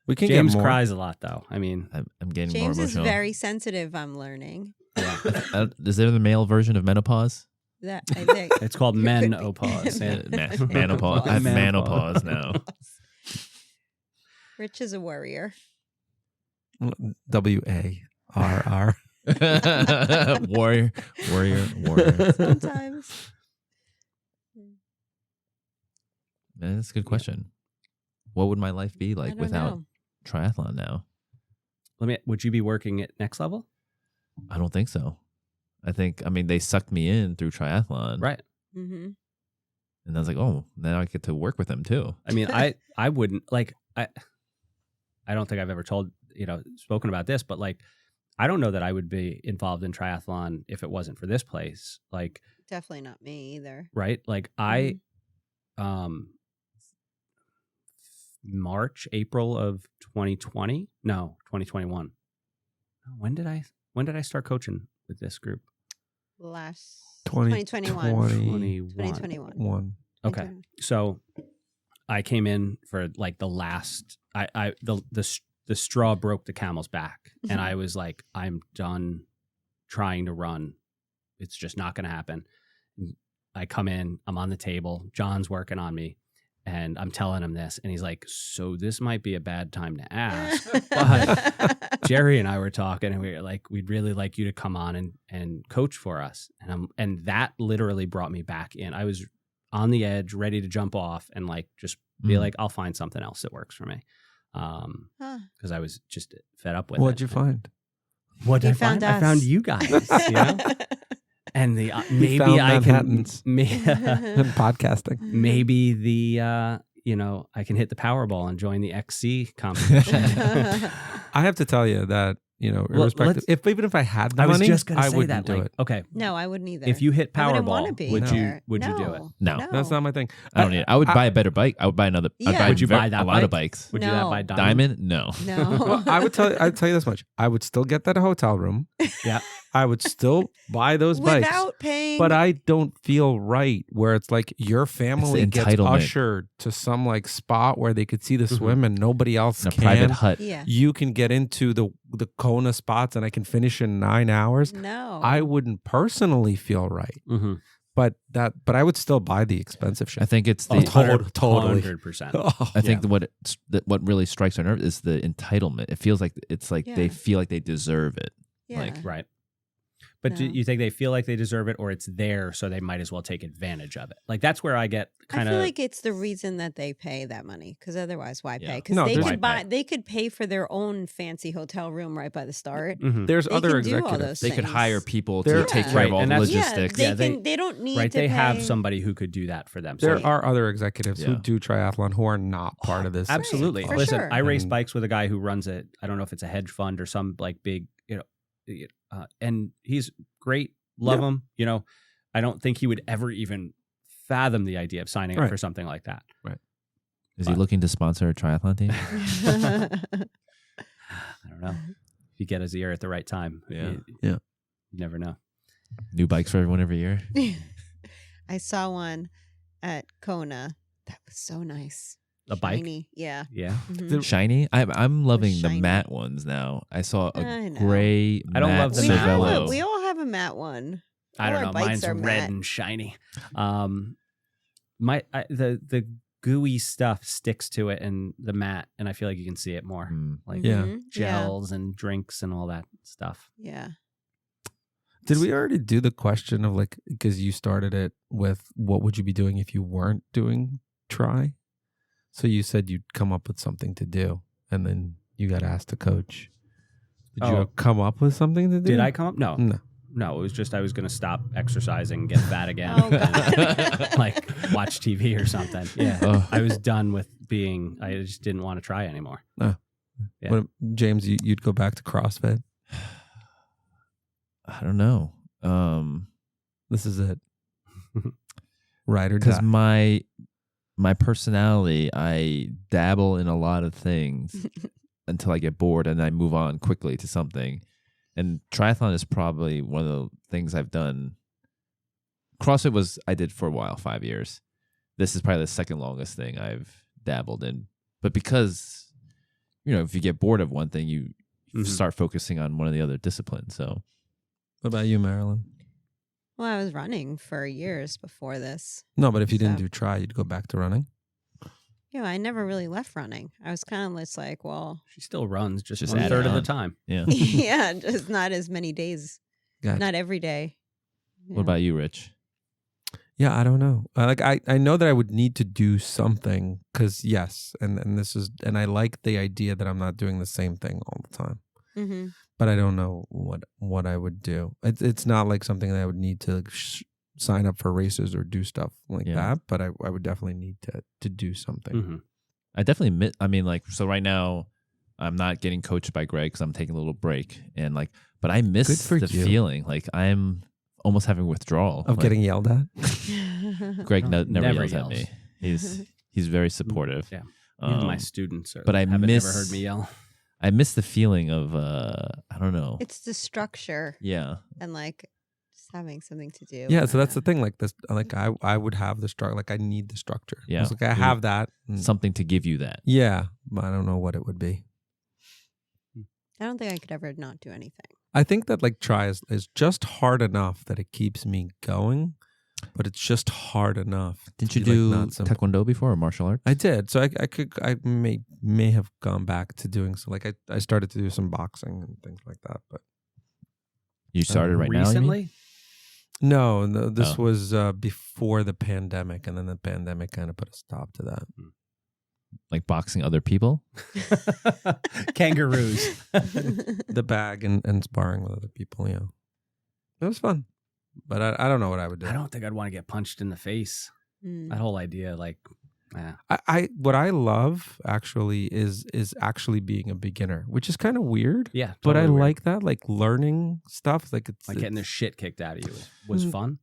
We can James get more. cries a lot, though. I mean, I'm getting James more is emotional. very sensitive. I'm learning Is there the male version of menopause? that. I think it's called menopause. Manopause. I have manopause now. Rich is a warrior. WARR. warrior. Sometimes. Man, that's a good question. What would my life be I like don't without know. triathlon now? Would you be working at Next Level? I don't think so. I mean, they sucked me in through triathlon. Right. Mm-hmm. And I was like, oh, now I get to work with them too. I mean, I wouldn't like, I don't think I've ever spoken about this, but like, I don't know that I would be involved in triathlon if it wasn't for this place. Like, Definitely not me either. right. Like April of 2020, no, 2021. When did I start coaching with this group? 2021. Okay. So I came in for like the last, the straw broke the camel's back. And I was like, I'm done trying to run. It's just not going to happen. I come in, I'm on the table. John's working on me and I'm telling him this. And he's like, so this might be a bad time to ask. But Jerry and I were talking and we were like, we'd really like you to come on and coach for us. And that literally brought me back in. I was on the edge, ready to jump off and like, just be like, I'll find something else that works for me. Because I was just fed up with What'd you find? What did I find? I found you guys, you know? And the maybe I can podcasting. Maybe the I can hit the Powerball and join the XC competition. I have to tell you that irrespective, even if I had the money, I was just gonna say wouldn't do it. Okay, no, I wouldn't either. If you hit Powerball, would you do it? No, that's not my thing. I don't need it. I would buy a better bike. I would buy another. Yeah. Would you buy that a lot of bikes? Would you do that by Diamond? No. No. I'd tell you this much. I would still get that hotel room. Yeah. I would still buy those bikes. Without paying. But I don't feel right where it's like your family gets ushered to some like spot where they could see the swim and nobody else in a can. private hut. Yeah. You can get into the Kona spots and I can finish in 9 hours. No. I wouldn't personally feel right. Mm-hmm. But I would still buy the expensive shit. I think it's the totally 100%. I think what really strikes our nerve is the entitlement. It feels like they feel like they deserve it. Yeah. Like Right. But do you think they feel like they deserve it or it's there so they might as well take advantage of it? Like that's where I get kind of... I feel like it's the reason that they pay that money because otherwise why pay? Because No, they could pay for their own fancy hotel room right by the start. Mhm. There's They other can do all executives. those they could things. hire people There- to take care Right, of all and the that's- logistics. They don't need right, to they have pay. somebody who could do that for them. There So are other executives who Yeah. do triathlon who are not part of this. absolutely. For Listen, sure. I race And- bikes with a guy who runs it. I don't know if it's a hedge fund or some like big, and he's great. Love him. I don't think he would ever even fathom the idea of signing up Right. for something like that. Is he looking to sponsor a triathlon team? I don't know. If you get his ear at the right time, Yeah. you never know. New bikes for everyone every year. I saw one at Kona. That was so nice. A bike? Shiny. Yeah. Yeah. Mhm. Shiny? I'm loving the Shiny. matte ones now. I saw I a know. gray I don't matte love the We matte all, one. Cervelo. we all have a matte one. I All don't our know. bikes Mine's are red matte. and shiny. The gooey stuff sticks to it and the matte, and I feel like you can see it more. Mm. Like Yeah. Mhm. gels and drinks and all that stuff. Yeah. Did we already do the question of like, because you started it with what would you be doing if you weren't doing tri? So you said you'd come up with something to do and then you got asked to coach. Did you Oh. come up with something to do? Did I come up? No. No. No, it was just I was going to stop exercising, get fat again, Oh, God. and, like watch TV or something. Yeah. Oh. I was done with I just didn't want to try anymore. Yeah. What, James, you'd go back to CrossFit? I don't know. This is it. Ride or Because die. my personality, I dabble in a lot of things until I get bored and I move on quickly to something. And triathlon is probably one of the things I've done. CrossFit I did for a while, 5 years. This is probably the second longest thing I've dabbled in. But because, if you get bored of one thing, you start focusing on one of the other disciplines. So, What about you, Marilyn? Well, I was running for years before this. No, but if you didn't So- do tri, you'd go back to running. I never really left running. I was kind of just like, well, She still runs just Just one add third it of the on. time. yeah. yeah, just not as many days. Gotcha. Not every day. What about you, Rich? Yeah, I don't know. I know that I would need to do something because yes, and I like the idea that I'm not doing the same thing all the time. Mm-hmm. but I don't know what I would do. It's not like something that I would need to sign up for races or do stuff like that, but I would definitely need to do something. Mm-hmm. I definitely I mean, like, so right now I'm not getting coached by Greg because I'm taking a little break, and like, but I miss the feeling. Like, I'm almost having withdrawal of getting yelled at. Greg never yells at me. He's very supportive. Yeah, even my students but haven't ever heard me yell. I miss the feeling of I don't know. It's the structure. Yeah, and like just having something to do. Yeah, so that's the thing. Like this, like I would have the structure. Like I need the structure. Yeah, it's like I have that. Something to give you that. Yeah, but I don't know what it would be. I don't think I could ever not do anything. I think that like try is just hard enough that it keeps me going, but it's just hard enough. Didn't you do taekwondo before or martial arts? I did. So I may have gone back to doing so. Like I started to do some boxing and things like that. But you started right recently? No, this was before the pandemic, and then the pandemic kind of put a stop to that. Like boxing other people? Kangaroos. The bag and sparring with other people, yeah. It was fun. But I don't know what I would do. I don't think I'd want to get punched in the face. That whole idea, like, what I love actually is actually being a beginner, which is kind of weird. Yeah, totally but I weird. like that, like learning stuff. Like it's like getting the shit kicked out of you was fun.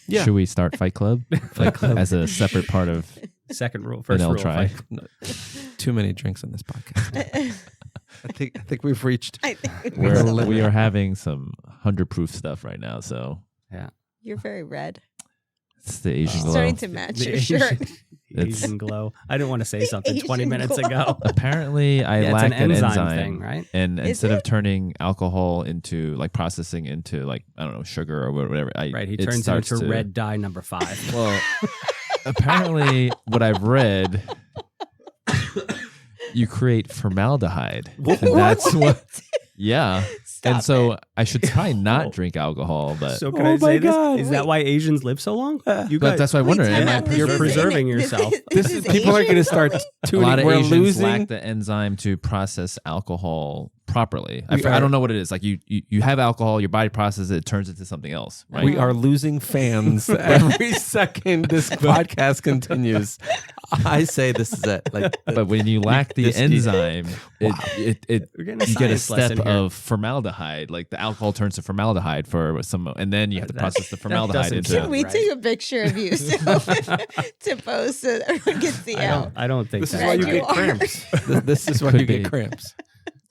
Yeah. Should we start Fight Club? Fight Club as a separate part of second rule, first rule. Try. No, too many drinks in this podcast. I think we've reached. We are having some 100 proof stuff right now. So yeah, you're very red. It's the Asian glow. Starting to match your shirt. Asian glow. I didn't want to say something 20 minutes ago. Apparently, I lack an enzyme thing, right? And instead of turning alcohol into like processing into like I don't know sugar or whatever, he turns it into red dye number 5. Well, apparently, what I've read, you create formaldehyde, and that's what. Yeah. Stop and so it. I should probably not drink alcohol, but so can I say this? Is that why Asians live so long? You but that's why I wonder. You're preserving yourself. This is people are going to start tuning. A lot of We're Asians losing. lack the enzyme to process alcohol properly. I don't know what it is. Like you have alcohol, your body processes it, turns into something else. Right? We are losing fans every second this podcast continues. I say this is it. Like, but when you lack the enzyme, you get a step of formaldehyde. Like the alcohol turns to formaldehyde for some, and then you have to process the formaldehyde into. Can we take a picture of you to post so that everyone can see out? I don't think this is why you get cramps. This is why you get cramps.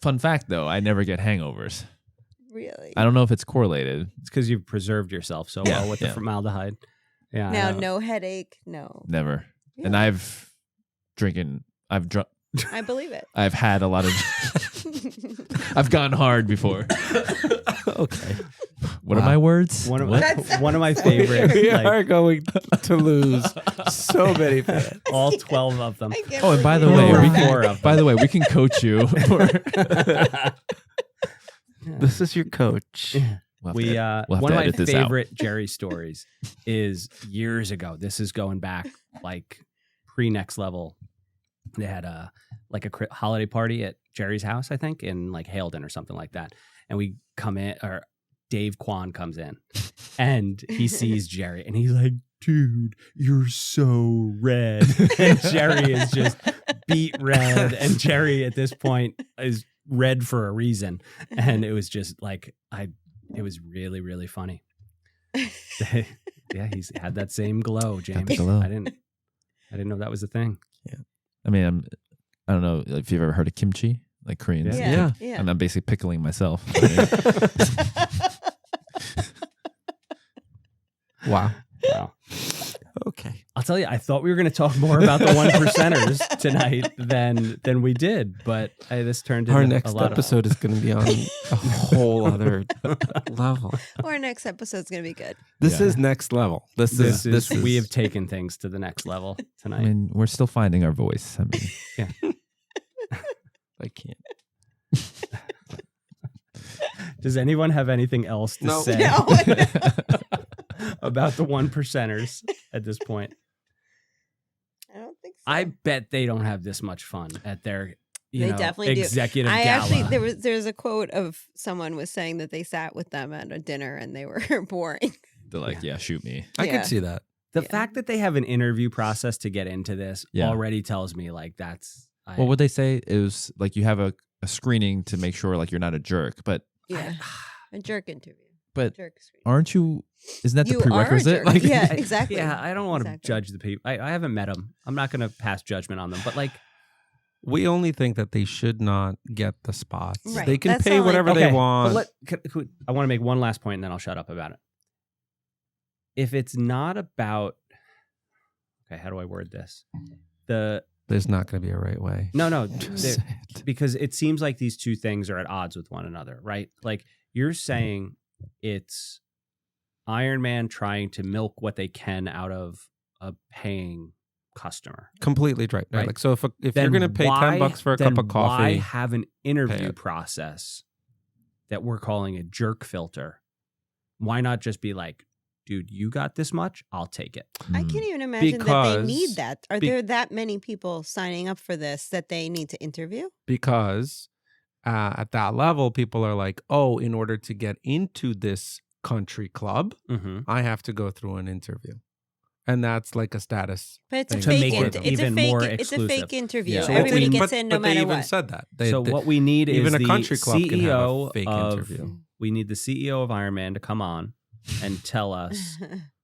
Fun fact, though, I never get hangovers. Really? I don't know if it's correlated. It's because you've preserved yourself so well with the formaldehyde. Yeah. Now, no headache. No. Never. Yeah. And I've drunk. I believe it. I've had a lot of. I've gone hard before. Okay. What are my words? One of my favorite. We are going to lose so many fans. All 12 of them. Oh, and by the way, we can coach you. This is your coach. One of my favorite Jerry stories is years ago. This is going back like pre-Next Level. They had a holiday party at Jerry's house, I think, in like Haledon or something like that. And we come in, or Dave Kwan comes in, and he sees Jerry, and he's like, "Dude, you're so red." And Jerry is just beet red, and Jerry at this point is red for a reason. And it was just like it was really, really funny. Yeah, he's had that same glow, James. I didn't know that was a thing. Yeah. I mean, I don't know if you've ever heard of kimchi, like Koreans. Yeah. And I'm basically pickling myself. Wow. Okay. I'll tell you, I thought we were going to talk more about the 1 percenters tonight than we did, but this turned into our next episode is going to be on a whole other level. Our next episode is going to be good. This is next level. This is we have taken things to the next level tonight. I mean, we're still finding our voice. I mean, yeah. I can't. Does anyone have anything else to say? No. About the 1 percenters at this point? I don't think so. I bet they don't have this much fun at their They definitely do. executive I gala. actually there's a quote of someone was saying that they sat with them at a dinner and they were boring. They're like, yeah, shoot me. I Yeah. could see that. The fact that they have an interview process to get into this already tells me like that's. Well, what they say is like you have a screening to make sure like you're not a jerk, but Yeah, a jerk interview. But Jerk screening. aren't you? Isn't that You the prerequisite? are a jerk. Yeah, I- exactly. Yeah, I don't want to Exactly. judge the people. I haven't met them. I'm not going to pass judgment on them. But like, We only think that they should not get the spots. Right. They can That's pay all I whatever think. they want. I want to make one last point, and then I'll shut up about it. If it's not about, okay, how do I word this? There's not going to be a right way. No, Just there- say it. because it seems like these two things are at odds with one another, right? Like you're saying it's Ironman trying to milk what they can out of a paying customer. Completely right. Right. Like, so if you're Then going to pay why- $10 for a then cup of coffee, why have an interview it. process that we're calling a jerk filter? Why not just be like, dude, you got this much, I'll take it. I can't even imagine that they Because- need that. Are be- there that many people signing up for this that they need to interview? because at that level, people are like, oh, in order to get into this country club, Mm-hmm. I have to go through an interview. And that's like a status. But it's a To fake. make it It's even a fake. more It's a fake exclusive. interview. Yeah. So what Everybody we- gets in no but they matter even what. said that. So what we need even is a the country club can have a CEO fake of, interview. we need the CEO of Ironman to come on and tell us.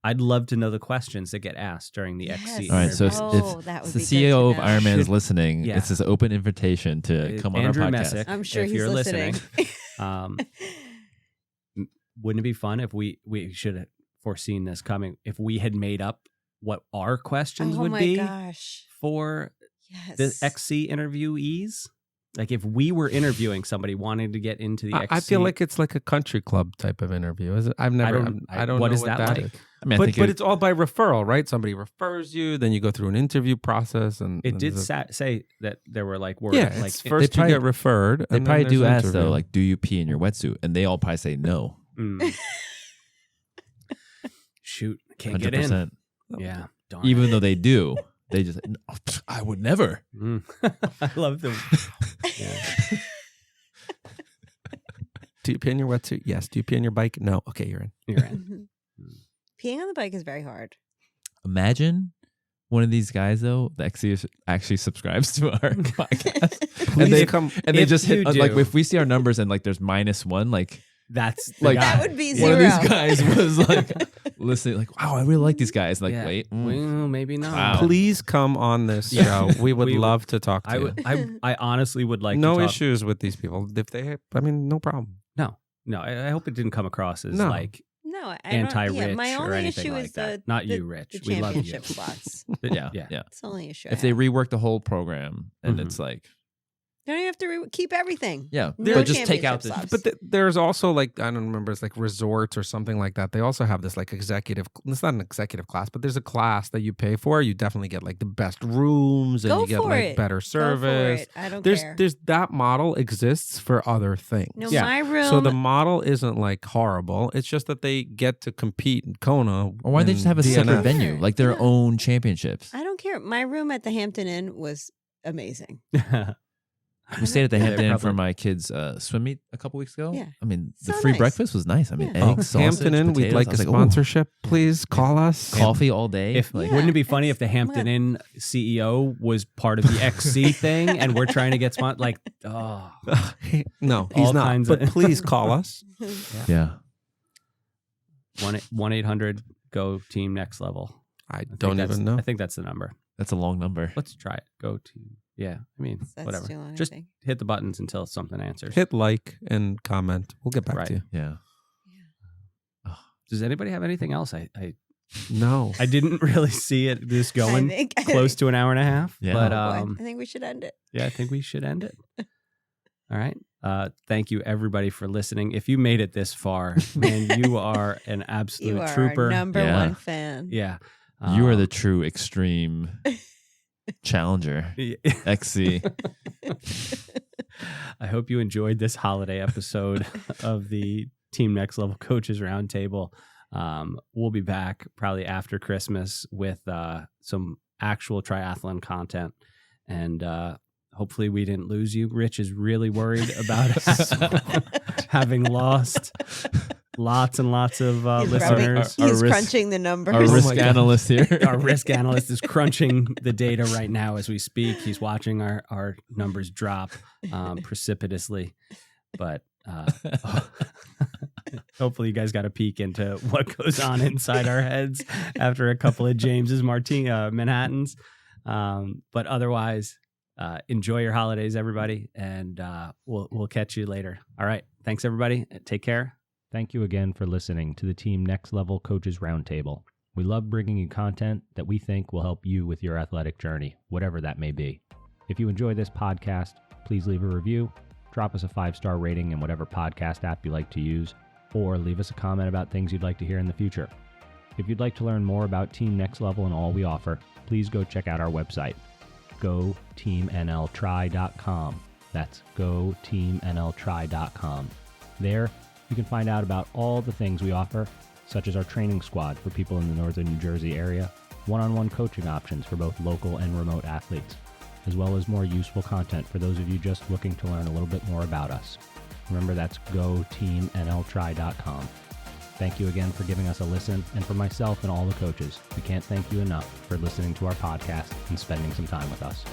I'd love to know the questions that get asked during the Yes. XC. All right, so interview. Oh, if that would the be good CEO to of know. Ironman is Should- listening, yeah. it's this open invitation to come on Andrew our podcast. Messick, I'm sure if he's you're listening. Wouldn't it be fun if we should have foreseen this coming? If we had made up what our questions Oh would my be gosh. for Yes. the XC interviewees? Like if we were interviewing somebody wanting to get into the XC. I feel like it's like a country club type of interview. Is it? I've never. I don't what know is what that like? is. I mean, I But think it's all by referral, right? Somebody refers you, then you go through an interview process, and it and did there's a- say that there were like words. Yeah, like it's first probably- you get referred. they and probably then do there's an ask though, interview. like, do you pee in your wetsuit? And they all probably say no. mm. Shoot, can't get in. 100%. Yeah, darn Even it. though they do, they just, "No, I would never. Mm. I love them. Yeah. Do you pee in your wetsuit? Yes. Do you pee in your bike? No. Okay, you're in. You're in. Mhm. Peeing on the bike is very hard. Imagine one of these guys though, the XC actually subscribes to our podcast. Please they- come. And they If just hit you like do. if we see our numbers and like there's -1, like That's the Like- guy. That would be one of zero. these guys was like listening, like, wow, I really like these guys. Like, Yeah. wait, Well, maybe not. Wow. Please come on this Yeah. show. We would We- love to talk to I you. would. I honestly would like No to talk. issues with these people. If they, I mean, no problem. No, I hope it didn't come across as No. like No, I anti-rich don't, yeah, my or only anything issue like is that. the Not the, you, Rich. the We love you. championship slots. yeah, Yeah. yeah. It's the only issue. If they rework the whole program and Mhm. it's like, they don't even have to keep everything. yeah, No but just take out championship the. slots. But there's also like, I don't remember, it's like resorts or something like that. They also have this like executive, it's not an executive class, but there's a class that you pay for. You definitely get like the best rooms and Go you get for like it. better Go for service. it. I don't There's care. that model exists for other things. No, Yeah. my room. So the model isn't like horrible. It's just that they get to compete in Kona. Or why don't they just have a and separate DNF. venue, like their Yeah. own championships? I don't care. My room at the Hampton Inn was amazing. We stayed at the Yeah, Hampton Inn for probably. my kids' swim meet a couple weeks ago. Yeah. I mean, the So free nice. breakfast was nice. I mean, Yeah. eggs, sausage, Hampton Inn, we'd potatoes. like I a was like, ooh, sponsorship. Please call us. coffee all day. If like, Yeah. wouldn't it be funny if the Hampton God. Inn CEO was part of the XC thing and we're trying to get like No, All he's not. kinds But of- please call us. yeah. 1-800 go team next level. I think don't that's- even know. I think that's the number. That's a long number. Let's try it. Go team. Yeah, I mean That's whatever. too long, I Just think. hit the buttons until something answers. Hit like and comment. We'll get back Right. to you. Yeah. Does anybody have anything else? I No. didn't really see it this going I think, close to an hour and a half. Yeah. But Oh, boy. I think we should end it. yeah, I think we should end it. All right. Thank you everybody for listening. If you made it this far, man, you are an absolute You are trooper. our number Yeah. one fan. Yeah. You are the true extreme challenger. XC. I hope you enjoyed this holiday episode of the Team Next Level Coaches Roundtable. We'll be back probably after Christmas with some actual triathlon content, and hopefully we didn't lose you. Rich is really worried about us having lost lots and lots of listeners. He's crunching the numbers. Our risk analyst here. Our risk analyst is crunching the data right now as we speak. He's watching our numbers drop precipitously. But hopefully you guys got a peek into what goes on inside our heads after a couple of James's Manhattans. But otherwise, enjoy your holidays, everybody, and we'll catch you later. All right. Thanks, everybody. Take care. Thank you again for listening to the Team Next Level Coaches Roundtable. We love bringing you content that we think will help you with your athletic journey, whatever that may be. If you enjoy this podcast, please leave a review, drop us a 5-star rating in whatever podcast app you like to use, or leave us a comment about things you'd like to hear in the future. If you'd like to learn more about Team Next Level and all we offer, please go check out our website, goteamnltry.com. That's goteamnltry.com. There, you can find out about all the things we offer, such as our training squad for people in the northern New Jersey area, one-on-one coaching options for both local and remote athletes, as well as more useful content for those of you just looking to learn a little bit more about us. Remember, that's goteamnltry.com. Thank you again for giving us a listen, and for myself and all the coaches, we can't thank you enough for listening to our podcast and spending some time with us.